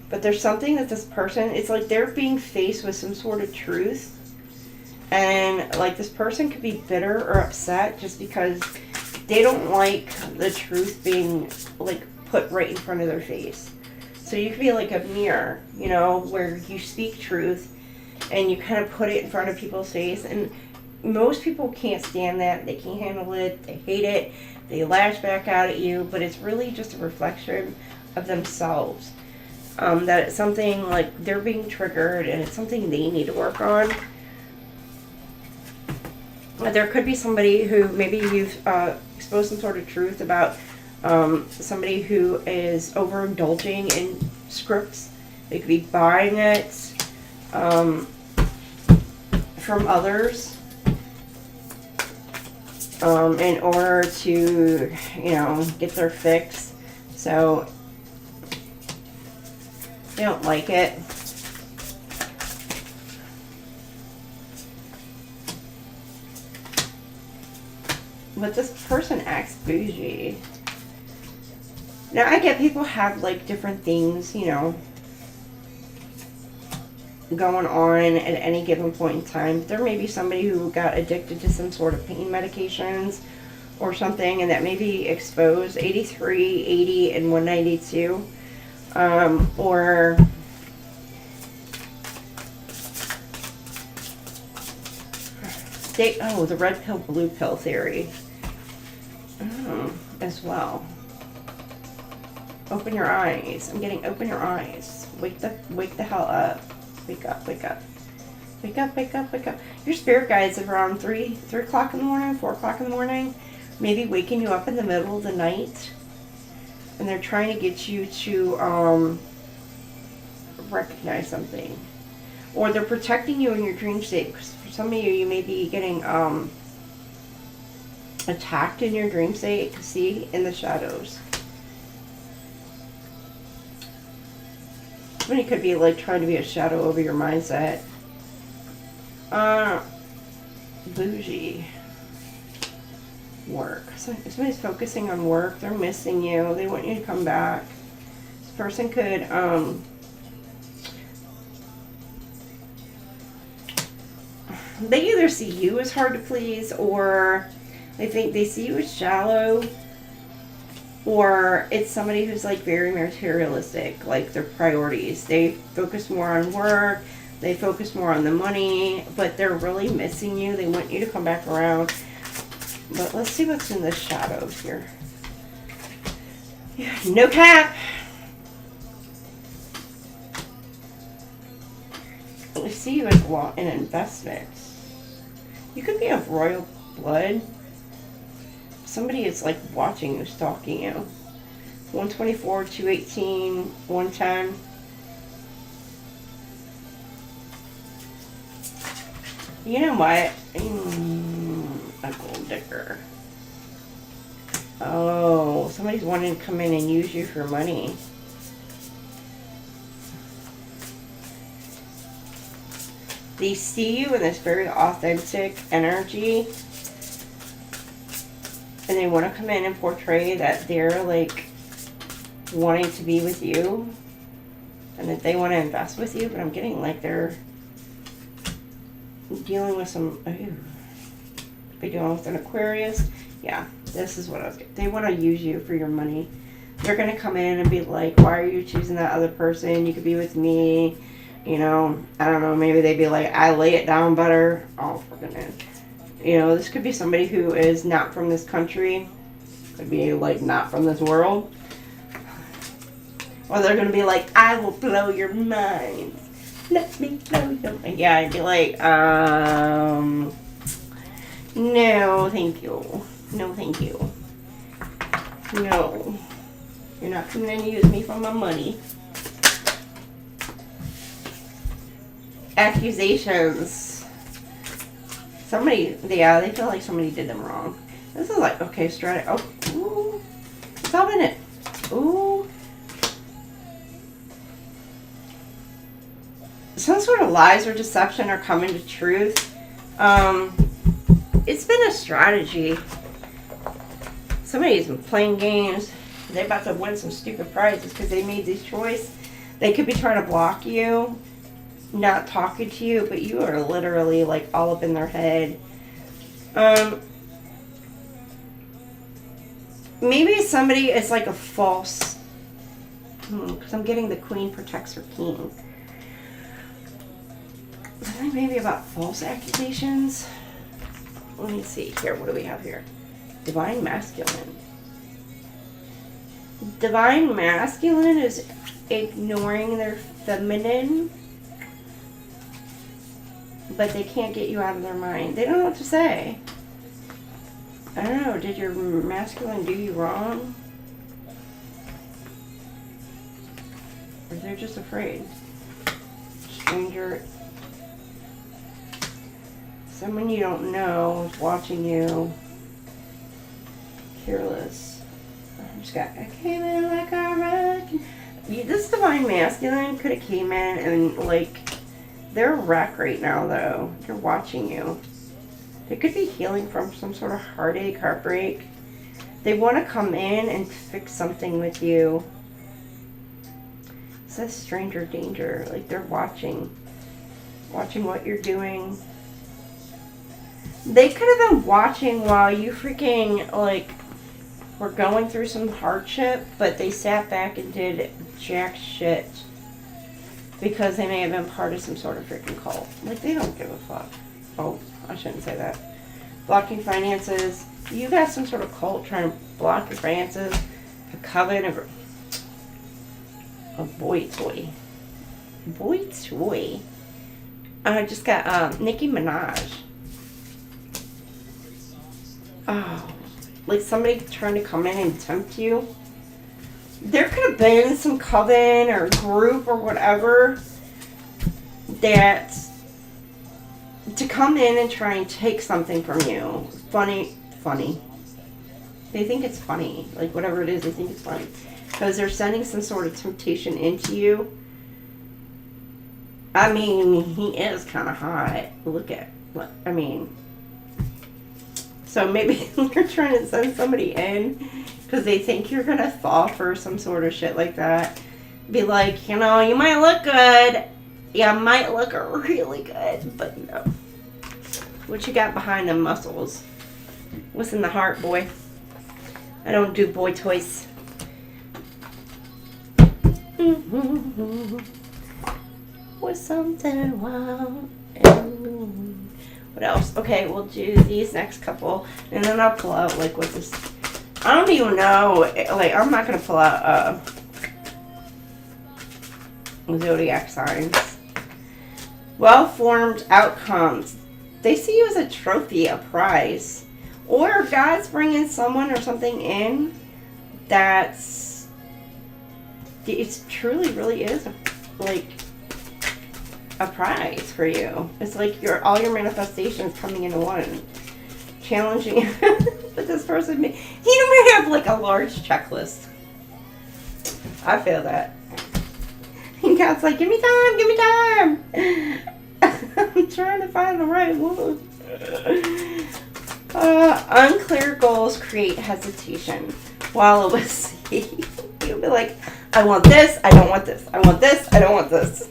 But there's something that this person, it's like they're being faced with some sort of truth. And like this person could be bitter or upset just because they don't like the truth being like put right in front of their face. So you could be like a mirror, you know, where you speak truth and you kind of put it in front of people's face. And most people can't stand that. They can't handle it. They hate it. They lash back out at you. But it's really just a reflection of themselves. That it's something like they're being triggered and it's something they need to work on. There could be somebody who maybe you've exposed some sort of truth about somebody who is overindulging in scripts. They could be buying it from others in order to, you know, get their fix. So they don't like it. But this person acts bougie. Now, I get people have, like, different things, you know, going on at any given point in time. There may be somebody who got addicted to some sort of pain medications or something, and that may be exposed. 83, 80, and 192. Or the red pill, blue pill theory. As well. Open your eyes. I'm getting open your eyes. Wake the hell up. Wake up, wake up. Wake up, wake up, wake up. Your spirit guides at around 3 o'clock in the morning, 4 o'clock in the morning, maybe waking you up in the middle of the night. And they're trying to get you to recognize something. Or they're protecting you in your dream state. Because for some of you, you may be getting attacked in your dream state. See, in the shadows. Somebody could be like trying to be a shadow over your mindset. Bougie. Work. So if somebody's focusing on work, they're missing you. They want you to come back. This person could they either see you as hard to please, or they think they see you as shallow, or it's somebody who's like very materialistic, like their priorities. They focus more on work, they focus more on the money, but they're really missing you. They want you to come back around. But let's see what's in the shadows here. Yeah, no cap. We see you as in investments. You could be of royal blood. Somebody is like watching you, stalking you. 124, 218, 110. You know what? A gold digger. Oh, somebody's wanting to come in and use you for money. They see you in this very authentic energy. And they want to come in and portray that they're like wanting to be with you. And that they want to invest with you. But I'm getting like they're dealing with some... Be dealing with an Aquarius. Yeah, this is what I was getting. They want to use you for your money. They're going to come in and be like, why are you choosing that other person? You could be with me. You know, I don't know. Maybe they'd be like, I lay it down better. Oh, fucking man. You know, this could be somebody who is not from this country. Could be like not from this world. Or they're going to be like, I will blow your mind. Let me blow your mind. Yeah, I'd be like, no, thank you. No, thank you. No. You're not coming in to use me for my money. Accusations. Somebody, yeah, they feel like somebody did them wrong. This is like, okay, strategy. Oh, ooh. Stop in it. Ooh. Some sort of lies or deception are coming to truth. It's been a strategy. Somebody's been playing games. They're about to win some stupid prizes because they made this choice. They could be trying to block you, not talking to you, but you are literally like all up in their head. Maybe somebody is like a false, because I'm getting the Queen protects her king. Something maybe about false accusations. Let me see here. What do we have here? Divine masculine. Divine masculine is ignoring their feminine, but they can't get you out of their mind. They don't know what to say. I don't know. Did your masculine do you wrong? Or they're just afraid? Stranger. Someone you don't know is watching you. Careless. I just got, I came in like a wreck. This divine masculine could have came in and like, they're a wreck right now though. They're watching you. They could be healing from some sort of heartache, heartbreak. They want to come in and fix something with you. It says stranger danger. Like they're watching what you're doing. They could have been watching while you freaking, like, were going through some hardship, but they sat back and did jack shit. Because they may have been part of some sort of freaking cult. Like, they don't give a fuck. Oh, I shouldn't say that. Blocking finances. You got some sort of cult trying to block your finances. A coven of a boy toy. Boy toy. I just got Nicki Minaj. Oh, like somebody trying to come in and tempt you. There could have been some coven or group or whatever that to come in and try and take something from you. Funny. They think it's funny. Like whatever it is, they think it's funny. Because they're sending some sort of temptation into you. I mean, he is kind of hot. Look at, I mean... So maybe they're trying to send somebody in because they think you're going to fall for some sort of shit like that. Be like, you know, you might look good. Yeah, might look really good, but no. What you got behind them muscles? What's in the heart, boy? I don't do boy toys. With something wild and what else? Okay, we'll do these next couple, and then I'll pull out, like, what this... I don't even know, like, I'm not going to pull out, zodiac signs. Well-formed outcomes. They see you as a trophy, a prize. Or God's bringing someone or something in that's... It truly really is, like... a prize for you. It's like all your manifestations coming into one. Challenging. But this person, he may have like a large checklist. I feel that. And God's like, give me time. I'm trying to find the right one. Unclear goals create hesitation. While it was, you'll be like, I want this, I don't want this. I want this, I don't want this.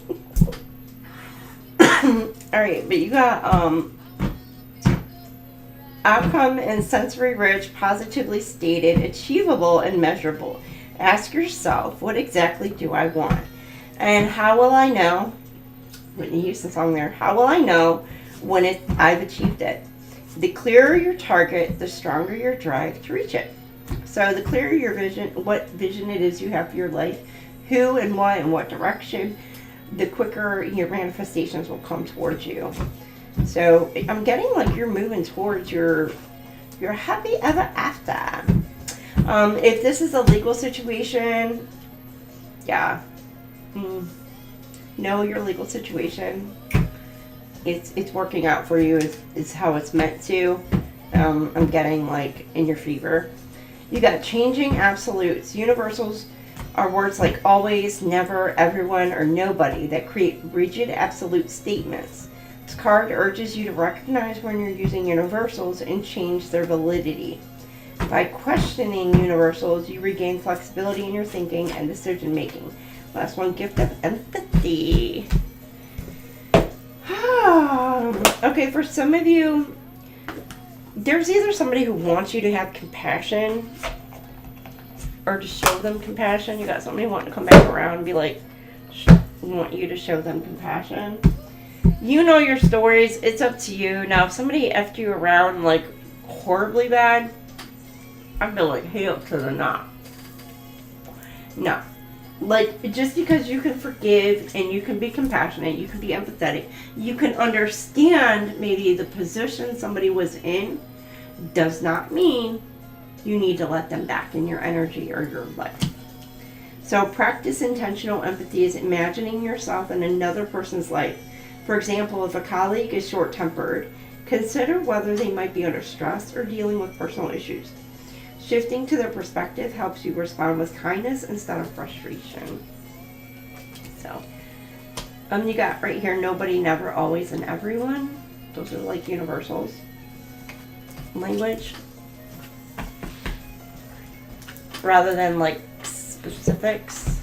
Alright, but you got outcome and sensory rich, positively stated, achievable, and measurable. Ask yourself, what exactly do I want? And how will I know? Whitney Houston song there. How will I know when I've achieved it? The clearer your target, the stronger your drive to reach it. So the clearer your vision, what vision it is you have for your life, who and what and what direction, the quicker your manifestations will come towards you. So I'm getting like you're moving towards your happy ever after. If this is a legal situation, yeah, know your legal situation. It's working out for you. Is how it's meant to. I'm getting like in your favor. You got changing absolutes. Universals are words like always, never, everyone, or nobody that create rigid absolute statements. This card urges you to recognize when you're using universals and change their validity. By questioning universals, you regain flexibility in your thinking and decision making. Last one, gift of empathy. Okay, for some of you, there's either somebody who wants you to have compassion or to show them compassion. You got somebody wanting to come back around and be like, want you to show them compassion. You know your stories. It's up to you. Now, if somebody effed you around like horribly bad, I'd be like, hey, up to the knot. No. Like, just because you can forgive and you can be compassionate, you can be empathetic, you can understand maybe the position somebody was in, does not mean you need to let them back in your energy or your life. So practice intentional empathy is imagining yourself in another person's life. For example, if a colleague is short-tempered, consider whether they might be under stress or dealing with personal issues. Shifting to their perspective helps you respond with kindness instead of frustration. So, you got right here, nobody, never, always, and everyone. Those are like universals. Language. Rather than like specifics.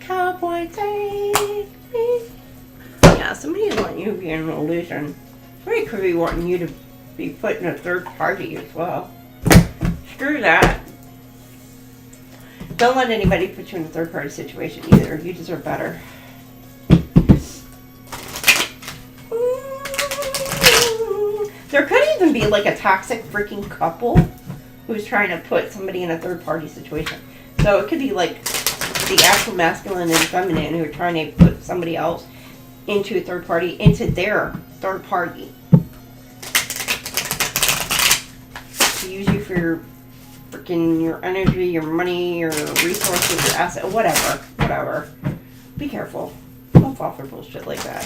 Cowboy, take me. Yeah, somebody's wanting you to be in an illusion. Somebody could be wanting you to be put in a third party as well. Screw that. Don't let anybody put you in a third party situation either. You deserve better. There could even be like a toxic freaking couple who's trying to put somebody in a third party situation. So it could be like the actual masculine and feminine who are trying to put somebody else into a third party, into their third party. To use you for your freaking, your energy, your money, your resources, your asset, whatever. Be careful. Don't fall for bullshit like that.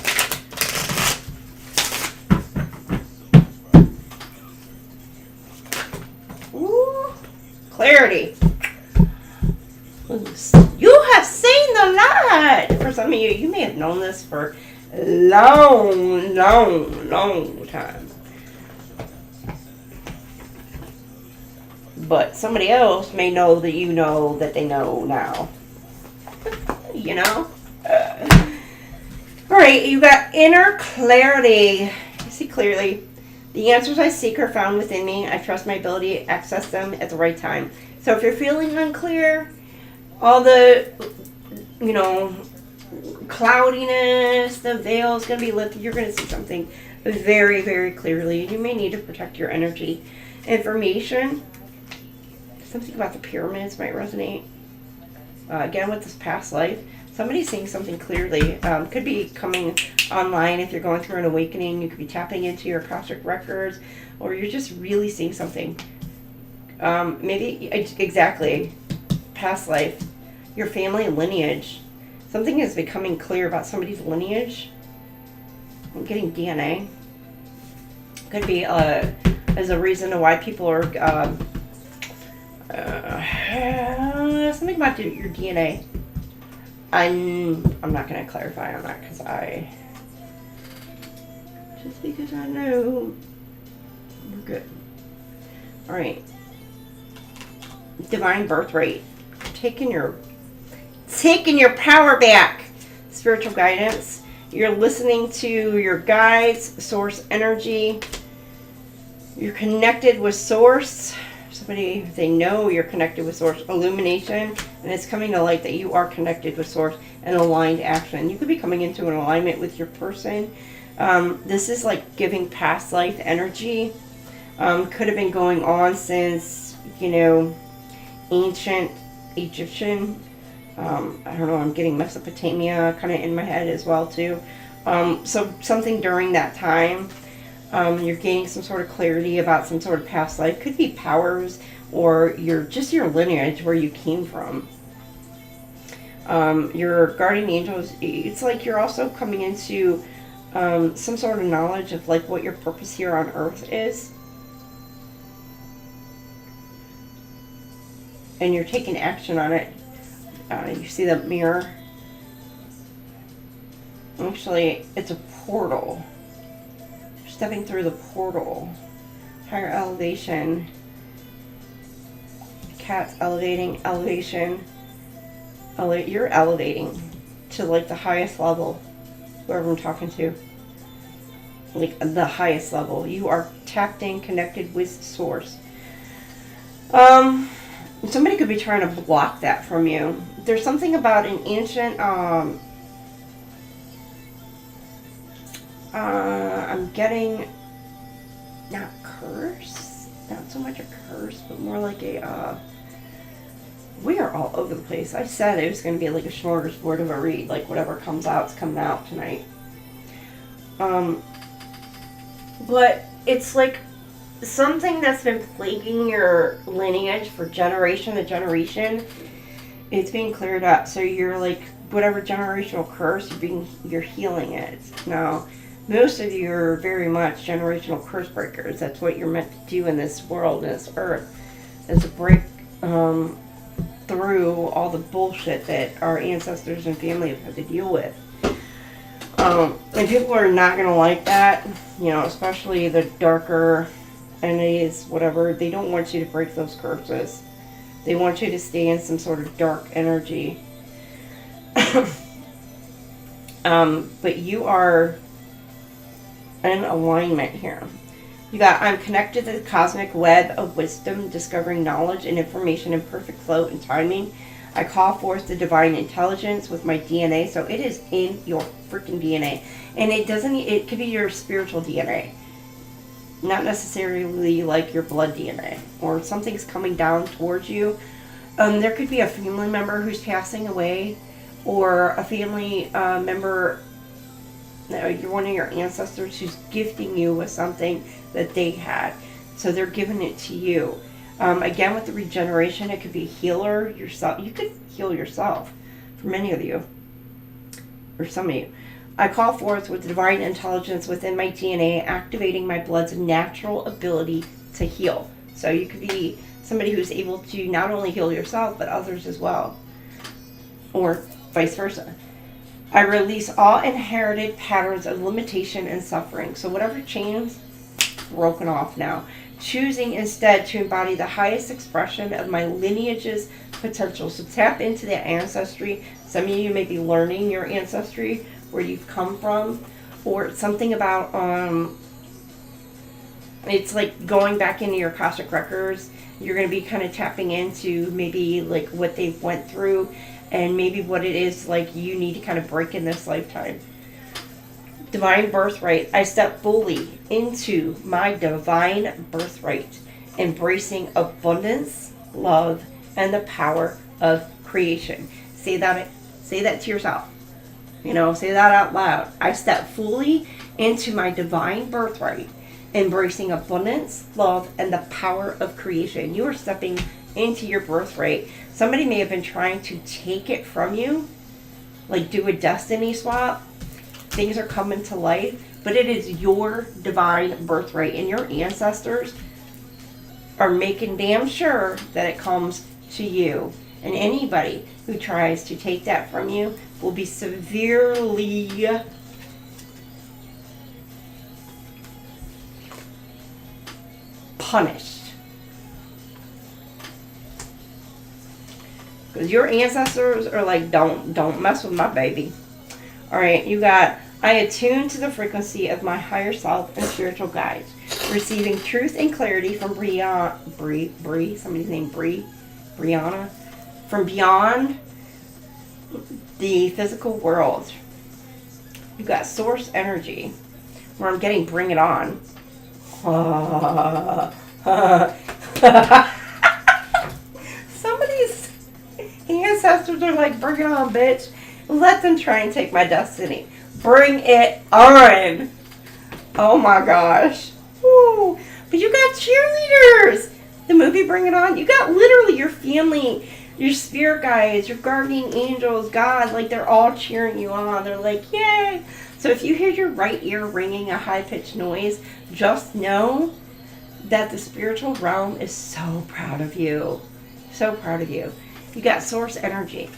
Ooh, clarity. You have seen the light. For some of you, you may have known this for a long time. But somebody else may know that you know that they know now. You know? Alright, you got inner clarity. I see clearly. The answers I seek are found within me. I trust my ability to access them at the right time. So if you're feeling unclear, all the, you know, cloudiness, the veil is going to be lifted. You're going to see something very, very clearly. You may need to protect your energy. Information. Something about the pyramids might resonate. Again, with this past life. Somebody's seeing something clearly. Could be coming online if you're going through an awakening. You could be tapping into your Akashic records. Or you're just really seeing something. Maybe, exactly, past life. Your family lineage. Something is becoming clear about somebody's lineage. I'm getting DNA. Could be as a reason to why people are... something about your DNA. I'm not going to clarify on that because I know we're good. All right. Divine birth rate. Taking your power back. Spiritual guidance. You're listening to your guides, source energy. You're connected with source. Somebody, they know you're connected with source. Illumination. And it's coming to light that you are connected with source and aligned action. You could be coming into an alignment with your person. This is like giving past life energy. Could have been going on since, you know, ancient Egyptian. I don't know, I'm getting Mesopotamia kind of in my head as well too. So something during that time. You're gaining some sort of clarity about some sort of past life. Could be powers or your lineage, where you came from. Your guardian angels, it's like you're also coming into some sort of knowledge of like what your purpose here on earth is. And you're taking action on it. You see the mirror. Actually, it's a portal. You're stepping through the portal. Higher elevation. cats, elevation. You're elevating to like the highest level, whoever I'm talking to. Like the highest level. You are tapped in, connected with source. Somebody could be trying to block that from you. There's something about an ancient, I'm getting, not curse, not so much a curse, but more like a, we are all over the place. I said it was going to be like a smorgasbord of a read, like whatever comes out is coming out tonight. But it's like something that's been plaguing your lineage for generation to generation. It's being cleared up. So you're like, whatever generational curse, you're healing it. Now, most of you are very much generational curse breakers. That's what you're meant to do in this world, in this earth, is to break through all the bullshit that our ancestors and family have had to deal with. And people are not going to like that, you know, especially the darker entities, whatever. They don't want you to break those curses. They want you to stay in some sort of dark energy. But you are in alignment here. You got, I'm connected to the cosmic web of wisdom, discovering knowledge and information in perfect flow and timing. I call forth the divine intelligence with my DNA. So it is in your freaking DNA. And it could be your spiritual DNA. Not necessarily like your blood DNA. Or something's coming down towards you. There could be a family member who's passing away. Or a family member, you're one of your ancestors who's gifting you with something that they had. So they're giving it to you. Again, with the regeneration, it could be a healer yourself. You could heal yourself, for many of you, or some of you. I call forth with the divine intelligence within my DNA, activating my blood's natural ability to heal. So you could be somebody who's able to not only heal yourself, but others as well. Or vice versa. I release all inherited patterns of limitation and suffering. So whatever chains, broken off now. Choosing instead to embody the highest expression of my lineage's potential. So tap into that ancestry. Some of you may be learning your ancestry, where you've come from, or something about, it's like going back into your Akashic records. You're going to be kind of tapping into maybe like what they've went through, and maybe what it is like you need to kind of break in this lifetime. Divine birthright. I step fully into my divine birthright, embracing abundance, love, and the power of creation. Say that to yourself. You know, say that out loud. I step fully into my divine birthright, embracing abundance, love, and the power of creation. You are stepping into your birthright. Somebody may have been trying to take it from you, like do a destiny swap. Things are coming to life, but it is your divine birthright, and your ancestors are making damn sure that it comes to you. And anybody who tries to take that from you will be severely punished. Because your ancestors are like, don't mess with my baby. Alright, you got, I attune to the frequency of my higher self and spiritual guides, receiving truth and clarity from Bree, somebody's named Brianna, from beyond the physical world. You got source energy, where I'm getting bring it on. Somebody's ancestors are like, bring it on, bitch. Let them try and take my destiny. Bring it on. Oh my gosh. Woo. But you got cheerleaders. The movie Bring It On. You got literally your family, your spirit guides, your guardian angels, God. Like they're all cheering you on. They're like, yay. So if you hear your right ear ringing a high-pitched noise, just know that the spiritual realm is so proud of you. So proud of you. You got source energy.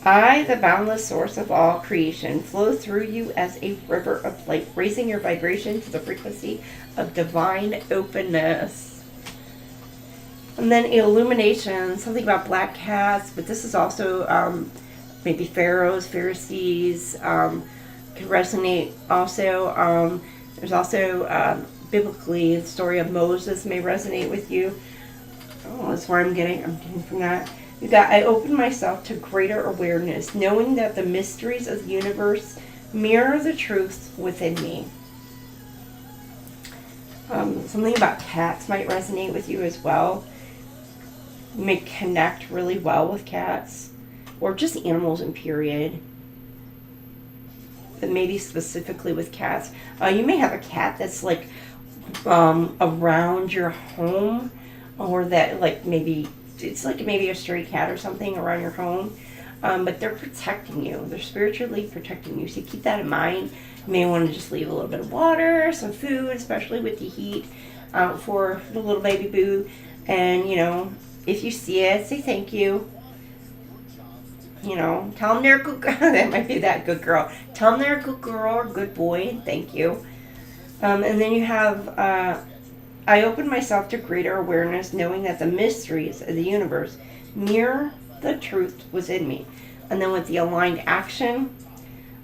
I, the boundless source of all creation, flow through you as a river of light, raising your vibration to the frequency of divine openness. And then illumination, something about black cats, but this is also maybe pharaohs, Pharisees, can resonate also. There's also biblically the story of Moses may resonate with you. Oh, that's where I'm getting from that. You got, I open myself to greater awareness, knowing that the mysteries of the universe mirror the truth within me. Something about cats might resonate with you as well. You may connect really well with cats, or just animals in period. But maybe specifically with cats. You may have a cat that's like around your home, or that like maybe it's like maybe a stray cat or something around your home. But they're protecting you. They're spiritually protecting you. So keep that in mind. You may want to just leave a little bit of water, some food, especially with the heat, out for the little baby boo. And, you know, if you see it, say thank you. You know, tell them they're a good girl. That might be that good girl. Tell them they're a good girl or good boy, and thank you. And then you have, I open myself to greater awareness, knowing that the mysteries of the universe mirror the truth within me. And then with the aligned action,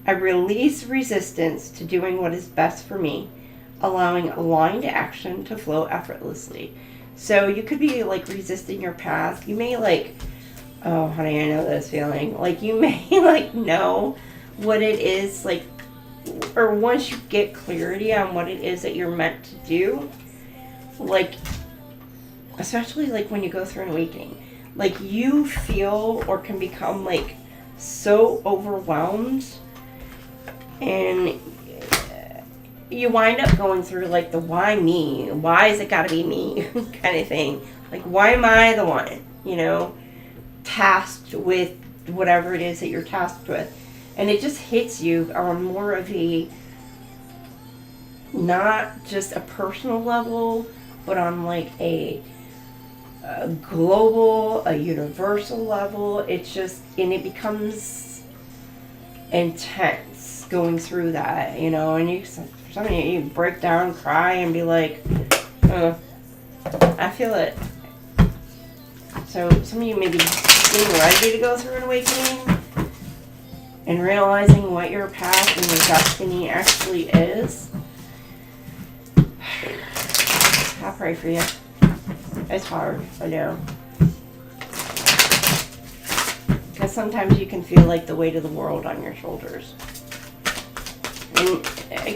I release resistance to doing what is best for me, allowing aligned action to flow effortlessly. So you could be like resisting your path. You may like, oh honey, I know this feeling. Like you may like know what it is, like, or once you get clarity on what it is that you're meant to do, like, especially like when you go through an awakening, like you feel or can become like so overwhelmed, and you wind up going through like the why me? Why is it gotta be me kind of thing? Like, why am I the one, you know, tasked with whatever it is that you're tasked with? And it just hits you on more of a, not just a personal level, but on like a global, a universal level. It's just, and it becomes intense going through that, you know, and you, for some of you break down, cry, and be like, I feel it. So some of you may be getting ready to go through an awakening and realizing what your path and your destiny actually is. I'll pray for you. It's hard, I know. Because sometimes you can feel like the weight of the world on your shoulders. And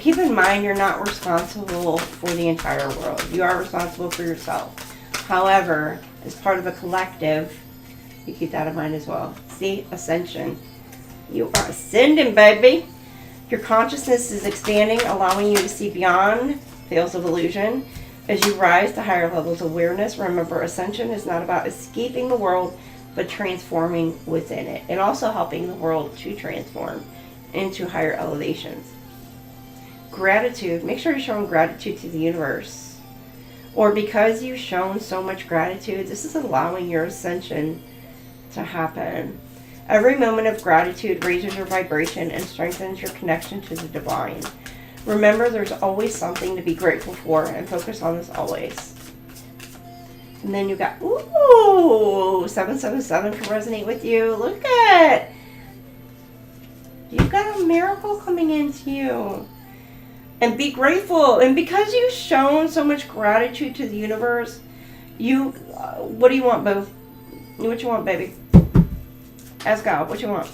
keep in mind, you're not responsible for the entire world. You are responsible for yourself. However, as part of a collective, you keep that in mind as well. See, ascension. You are ascending, baby. Your consciousness is expanding, allowing you to see beyond veils of illusion. As you rise to higher levels of awareness, remember, ascension is not about escaping the world, but transforming within it, and also helping the world to transform into higher elevations. Gratitude. Make sure you're showing gratitude to the universe. Or because you've shown so much gratitude, this is allowing your ascension to happen. Every moment of gratitude raises your vibration and strengthens your connection to the divine. Remember, there's always something to be grateful for, and focus on this always. And then you got, ooh, 777 can resonate with you. Look at, you've got a miracle coming into you. And be grateful. And because you've shown so much gratitude to the universe, you, what do you want, boo? What you want, baby? Ask God, what you want?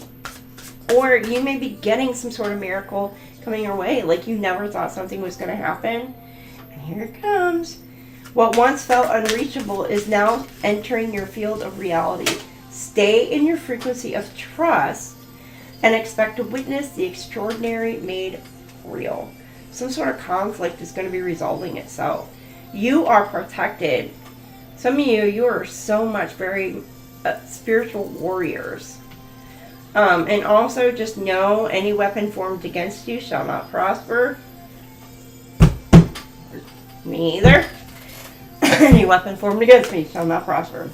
Or you may be getting some sort of miracle coming your way, like you never thought something was going to happen. And here it comes. What once felt unreachable is now entering your field of reality. Stay in your frequency of trust and expect to witness the extraordinary made real. Some sort of conflict is going to be resolving itself. You are protected. Some of you are so much very spiritual warriors. And also just know any weapon formed against you shall not prosper. Me either. Any weapon formed against me shall not prosper.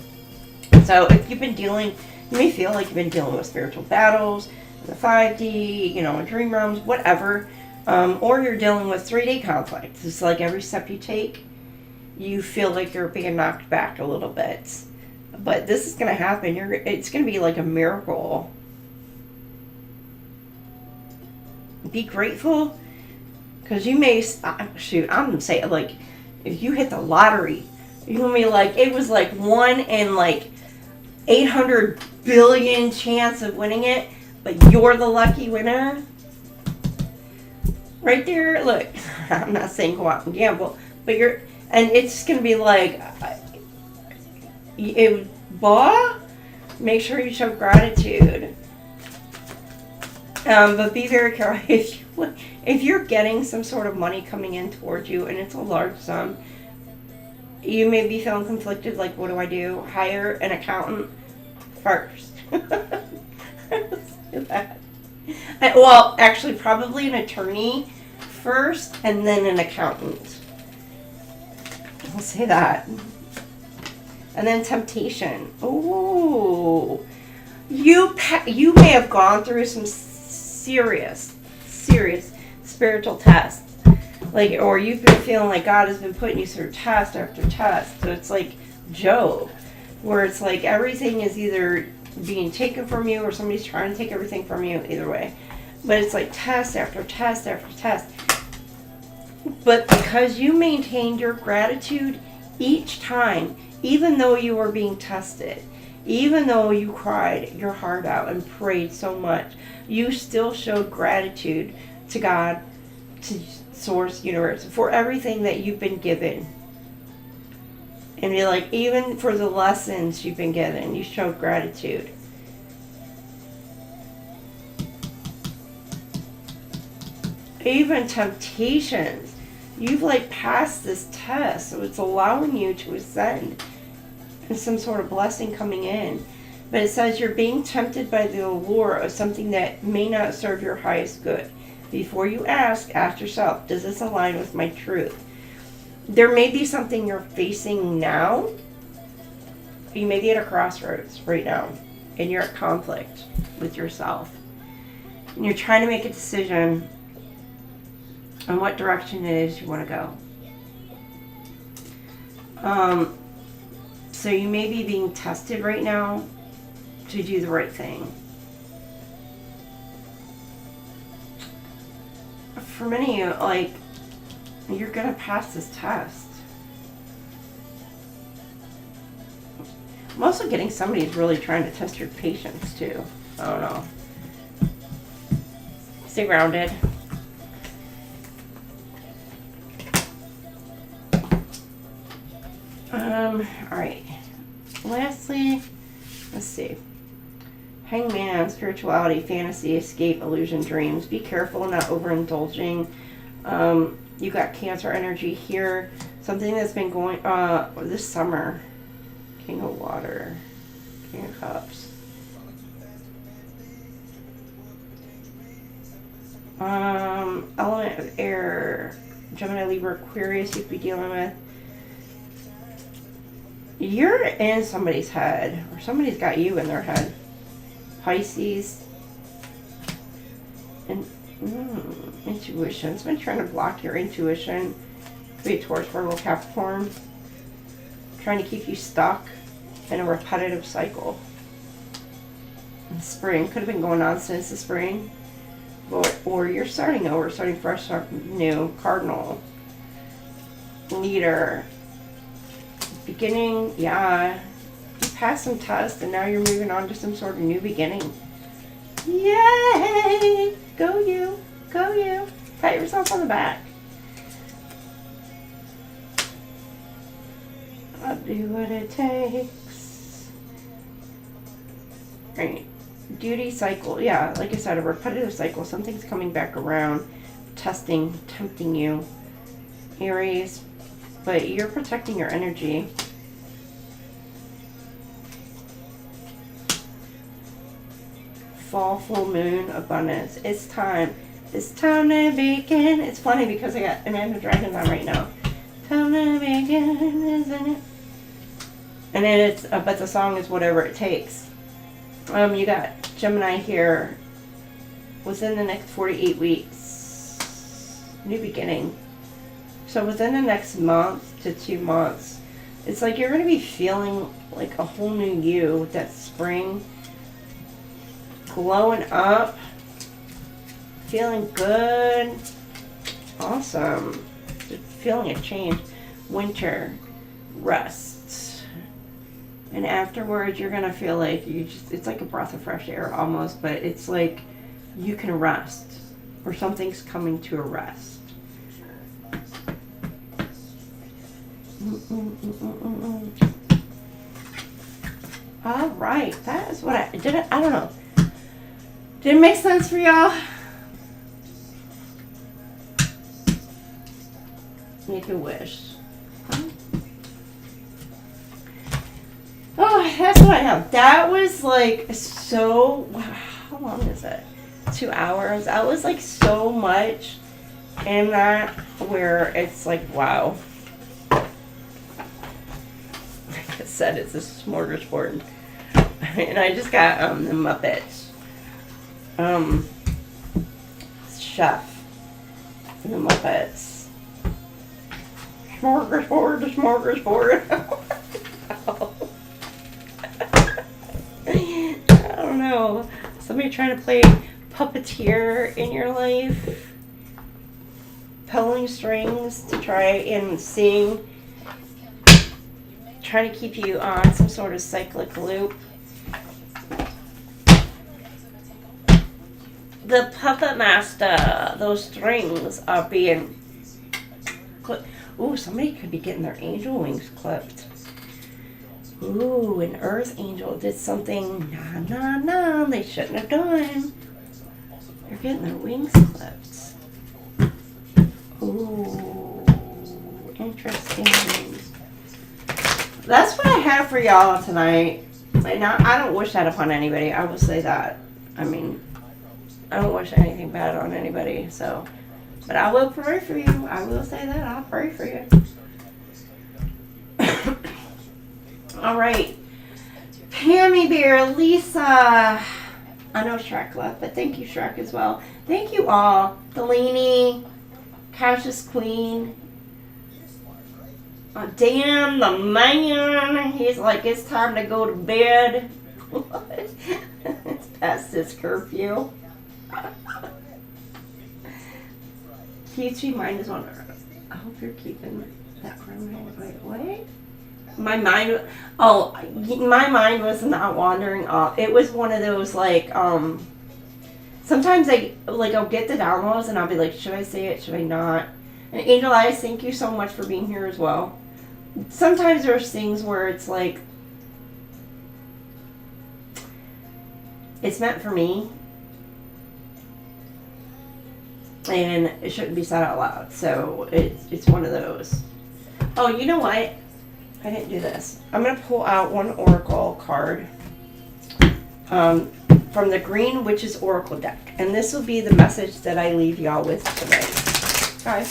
So if you've been dealing, you may feel like you've been dealing with spiritual battles, in the 5D, you know, in dream realms, whatever. Or you're dealing with 3D conflict. It's like every step you take, you feel like you're being knocked back a little bit. But this is going to happen. It's going to be like a miracle. Be grateful, because you may, shoot, I'm going to say, like, if you hit the lottery, you're going to be like, it was like 1 in like 800 billion chance of winning it, but you're the lucky winner. Right there, look, I'm not saying go out and gamble, but and it's going to be like, make sure you show gratitude. But be very careful. If you're getting some sort of money coming in towards you and it's a large sum, you may be feeling conflicted, like, what do I do? Hire an accountant first. Well, actually, probably an attorney first and then an accountant. I'll say that. And then temptation. Ooh. You may have gone through some serious spiritual tests. Like, or you've been feeling like God has been putting you through test after test. So it's like Job, where it's like everything is either being taken from you or somebody's trying to take everything from you, either way. But it's like test after test after test. But because you maintained your gratitude each time, even though you were being tested, even though you cried your heart out and prayed so much, you still showed gratitude to God, to Source, Universe, for everything that you've been given. And you're like, even for the lessons you've been given, you showed gratitude. Even temptations, you've like passed this test, so it's allowing you to ascend and some sort of blessing coming in. But it says you're being tempted by the allure of something that may not serve your highest good. Before you ask yourself, does this align with my truth? There may be something you're facing now. You may be at a crossroads right now, and you're at conflict with yourself. And you're trying to make a decision on what direction it is you want to go. So you may be being tested right now to do the right thing. For many of you, like, you're going to pass this test. I'm also getting somebody who's really trying to test your patience too. I don't know. Stay grounded. Alright. Lastly, let's see. Hangman, spirituality, fantasy, escape, illusion, dreams. Be careful not overindulging. You got Cancer energy here. Something that's been going this summer. King of Water. King of Cups. Element of air. Gemini, Libra, Aquarius you could be dealing with. You're in somebody's head, or somebody's got you in their head. Pisces. And intuition. It's been trying to block your intuition. Be Taurus, Virgo, Capricorn. Trying to keep you stuck in a repetitive cycle. In spring. Could have been going on since the spring. Or you're starting over, starting fresh, starting new. Cardinal. Leader. Beginning, yeah. You passed some tests and now you're moving on to some sort of new beginning. Yay! Go you. Go you. Pat yourself on the back. I'll do what it takes. Right. Duty cycle. Yeah, like I said, a repetitive cycle. Something's coming back around. Testing, tempting you. Aries. But you're protecting your energy. Fall, full moon, abundance. It's time. It's time to begin. It's funny because I got Amanda Dragons on right now. Time to begin, isn't it? And then it's, but the song is Whatever It Takes. You got Gemini here. Within the next 48 weeks. New beginning. So within the next month to 2 months. It's like you're going to be feeling like a whole new you with that spring. Glowing up. Feeling good. Awesome. Just feeling a change. Winter. Rest. And afterwards you're going to feel like it's like a breath of fresh air almost, but it's like you can rest. Or something's coming to a rest. All right, that is what I don't know. Did it make sense for y'all? Make a wish. Oh, that's what I have. That was like so. How long is it? 2 hours. That was like so much in that where it's like wow. Like I said, it's a smorgasbord. And I just got the Muppets. Chef. The Muppets. Smorgasbord, the smorgasbord. I don't know. Somebody trying to play puppeteer in your life. Pulling strings to try and sing. Trying to keep you on some sort of cyclic loop. The puppet master, those strings are being clipped. Ooh, somebody could be getting their angel wings clipped. Ooh, an earth angel did something they shouldn't have done. They're getting their wings clipped. Ooh, interesting. That's what I have for y'all tonight. And I don't wish that upon anybody. I will say that. I mean, I don't wish anything bad on anybody, so. But I will pray for you. I will say that. I'll pray for you. All right. Pammy Bear, Lisa. I know Shrek left, but thank you, Shrek, as well. Thank you all. Delaney, Cassius Queen. Dan, the man. He's like, it's time to go to bed. What? It's past this curfew. QT mind is on. I hope you're keeping that from me. Wait, what? My mind was not wandering off. It was one of those like sometimes I'll get the downloads and I'll be like, should I say it? Should I not? And Angel Eyes, thank you so much for being here as well. Sometimes there's things where it's like it's meant for me. And it shouldn't be said out loud. So it's one of those. Oh, you know what? I didn't do this. I'm going to pull out one Oracle card from the Green Witch's Oracle deck. And this will be the message that I leave y'all with today. Guys.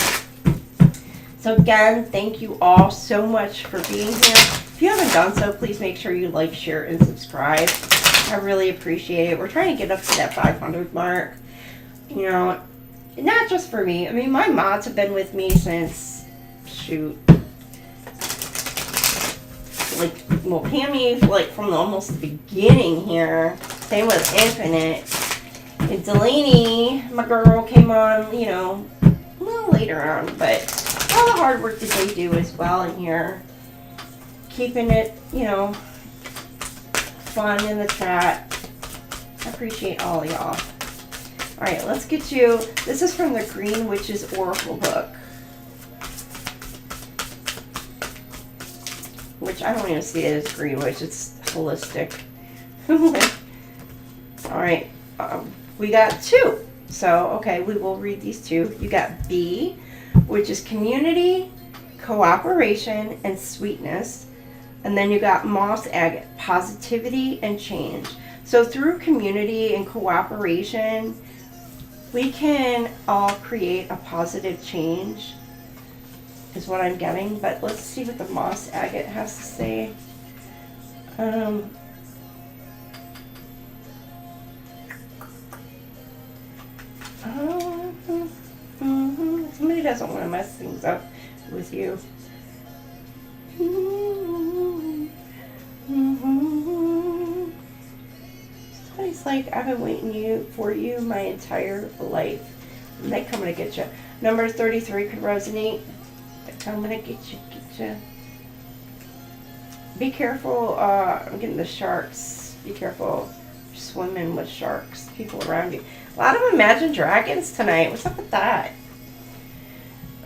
So again, thank you all so much for being here. If you haven't done so, please make sure you like, share, and subscribe. I really appreciate it. We're trying to get up to that 500 mark. You know, not just for me. I mean, my mods have been with me since, shoot, like, well, Pammy, like, from almost the beginning here. Same with Infinite. And Delaney, my girl, came on, you know, a little later on. But all the hard work that they do as well in here. Keeping it, you know, fun in the chat. I appreciate all of y'all. Alright, let's get you. This is from the Green Witch's Oracle book. Which I don't even see it as Green Witch, it's holistic. Alright, we got 2. So, okay, we will read these 2. You got B, which is community, cooperation, and sweetness. And then you got Moss Agate, positivity and change. So through community and cooperation, we can all create a positive change, is what I'm getting. But let's see what the Moss Agate has to say. Somebody doesn't want to mess things up with you. Somebody's like, I've been waiting for you my entire life. And they coming to get you. Number 33 could resonate. They're coming to get you. Be careful. I'm getting the sharks. Be careful swimming with sharks. People around you. A lot of imagined dragons tonight. What's up with that?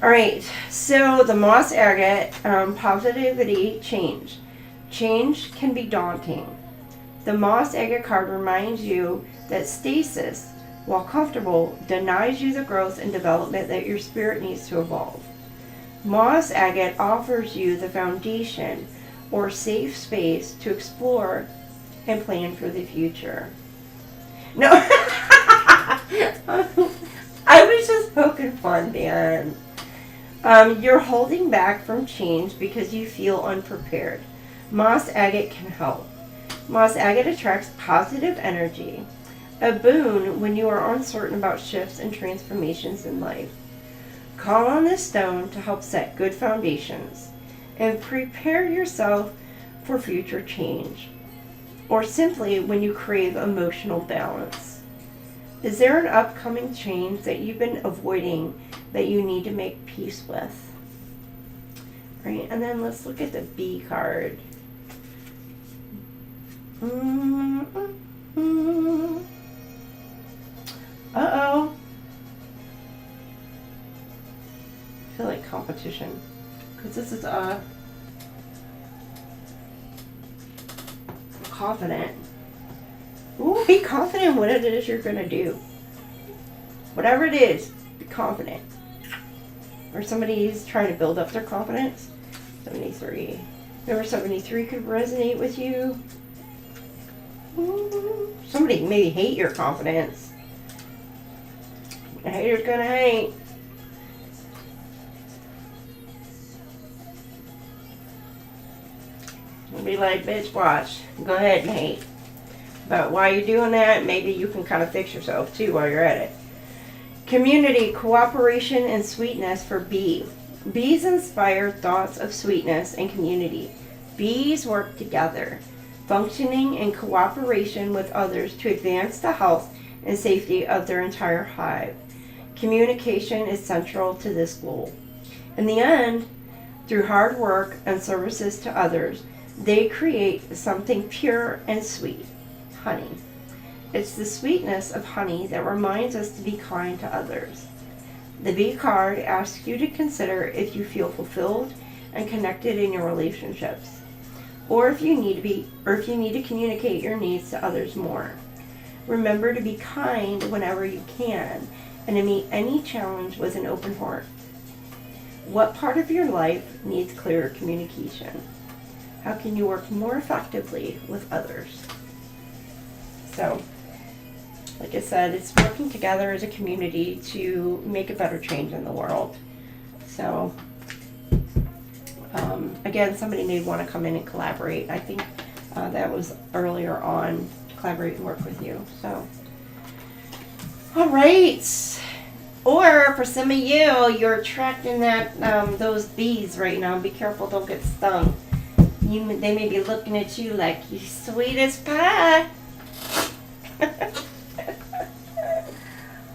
Alright, so the moss agate, positivity, change. Change can be daunting. The moss agate card reminds you that stasis, while comfortable, denies you the growth and development that your spirit needs to evolve. Moss agate offers you the foundation or safe space to explore and plan for the future. No, I was just poking fun, Dan. You're holding back from change because you feel unprepared. Moss agate can help. Moss agate attracts positive energy, a boon when you are uncertain about shifts and transformations in life. Call on this stone to help set good foundations and prepare yourself for future change, or simply when you crave emotional balance. Is there an upcoming change that you've been avoiding that you need to make peace with? Right, and then let's look at the B card. Uh-oh. I feel like competition. Because this is confident. Ooh, be confident in what it is you're going to do. Whatever it is, be confident. Or somebody's trying to build up their confidence. 73. Number 73 could resonate with you. Ooh, somebody maybe hate your confidence. A hater's gonna hate. I'll be like, bitch, watch. Go ahead and hate. But while you're doing that, maybe you can kind of fix yourself too while you're at it. Community, cooperation, and sweetness for B. Bees inspire thoughts of sweetness and community. Bees work together, functioning in cooperation with others to advance the health and safety of their entire hive. Communication is central to this goal. In the end, through hard work and services to others, they create something pure and sweet, honey. It's the sweetness of honey that reminds us to be kind to others. The B card asks you to consider if you feel fulfilled and connected in your relationships, or if you need to communicate your needs to others more. Remember to be kind whenever you can and to meet any challenge with an open heart. What part of your life needs clearer communication? How can you work more effectively with others? So, like I said, it's working together as a community to make a better change in the world. So, again, somebody may want to come in and collaborate. I think that was earlier on, to collaborate and work with you. So, all right. Or for some of you, you're attracting those bees right now. Be careful, don't get stung. They may be looking at you like you sweet as pie.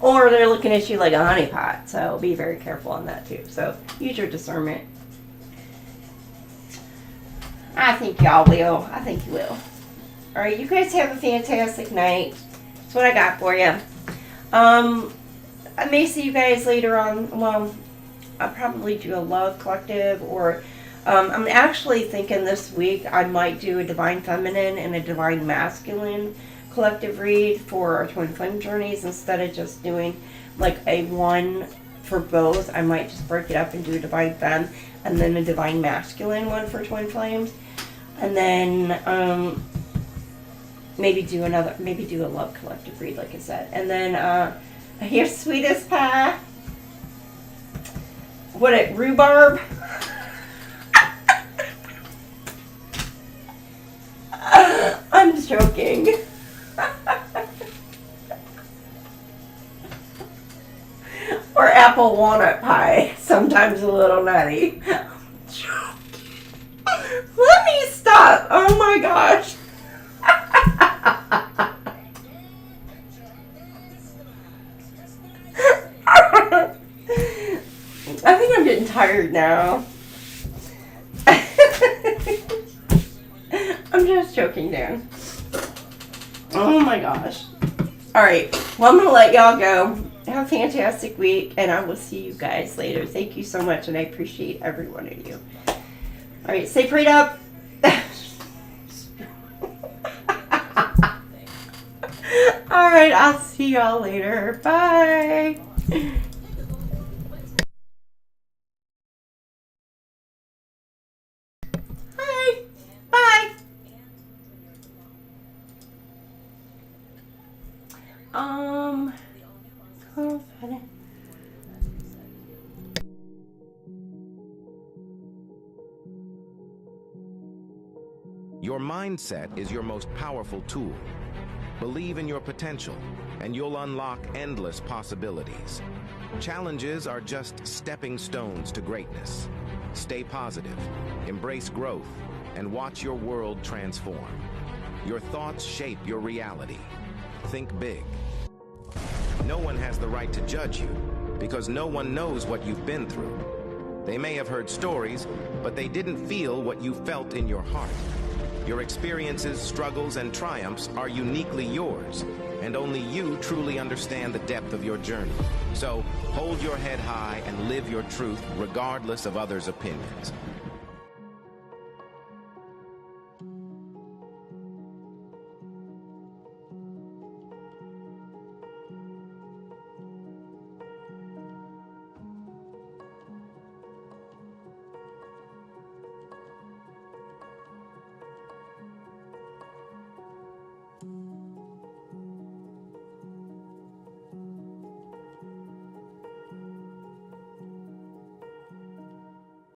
Or they're looking at you like a honeypot. So be very careful on that too. So use your discernment. I think y'all will. I think you will. All right, you guys have a fantastic night. That's what I got for you. I may see you guys later on. Well, I'll probably do a love collective, or I'm actually thinking this week I might do a divine feminine and a divine masculine collective read for our twin flame journeys instead of just doing like a one for both. I might just break it up and do a divine femme and then a divine masculine one for twin flames, and then maybe do a love collective read like I said, and then your sweetest pie. Rhubarb? I'm joking. Or apple walnut pie. Sometimes a little nutty. I'm joking. stop. Oh my gosh. I think I'm getting tired now. I'm just joking, Dan. Oh my gosh. Alright, well, I'm going to let y'all go. Have a fantastic week, and I will see you guys later. Thank you so much, and I appreciate every one of you. Alright, stay prayed up. Alright, I'll see y'all later. Bye. Hi. Bye. Oh, funny. Your mindset is your most powerful tool. Believe in your potential, and you'll unlock endless possibilities. Challenges are just stepping stones to greatness. Stay positive, embrace growth, and watch your world transform. Your thoughts shape your reality. Think big. No one has the right to judge you, because no one knows what you've been through. They may have heard stories, but they didn't feel what you felt in your heart. Your experiences, struggles, and triumphs are uniquely yours, and only you truly understand the depth of your journey. So, hold your head high and live your truth regardless of others' opinions.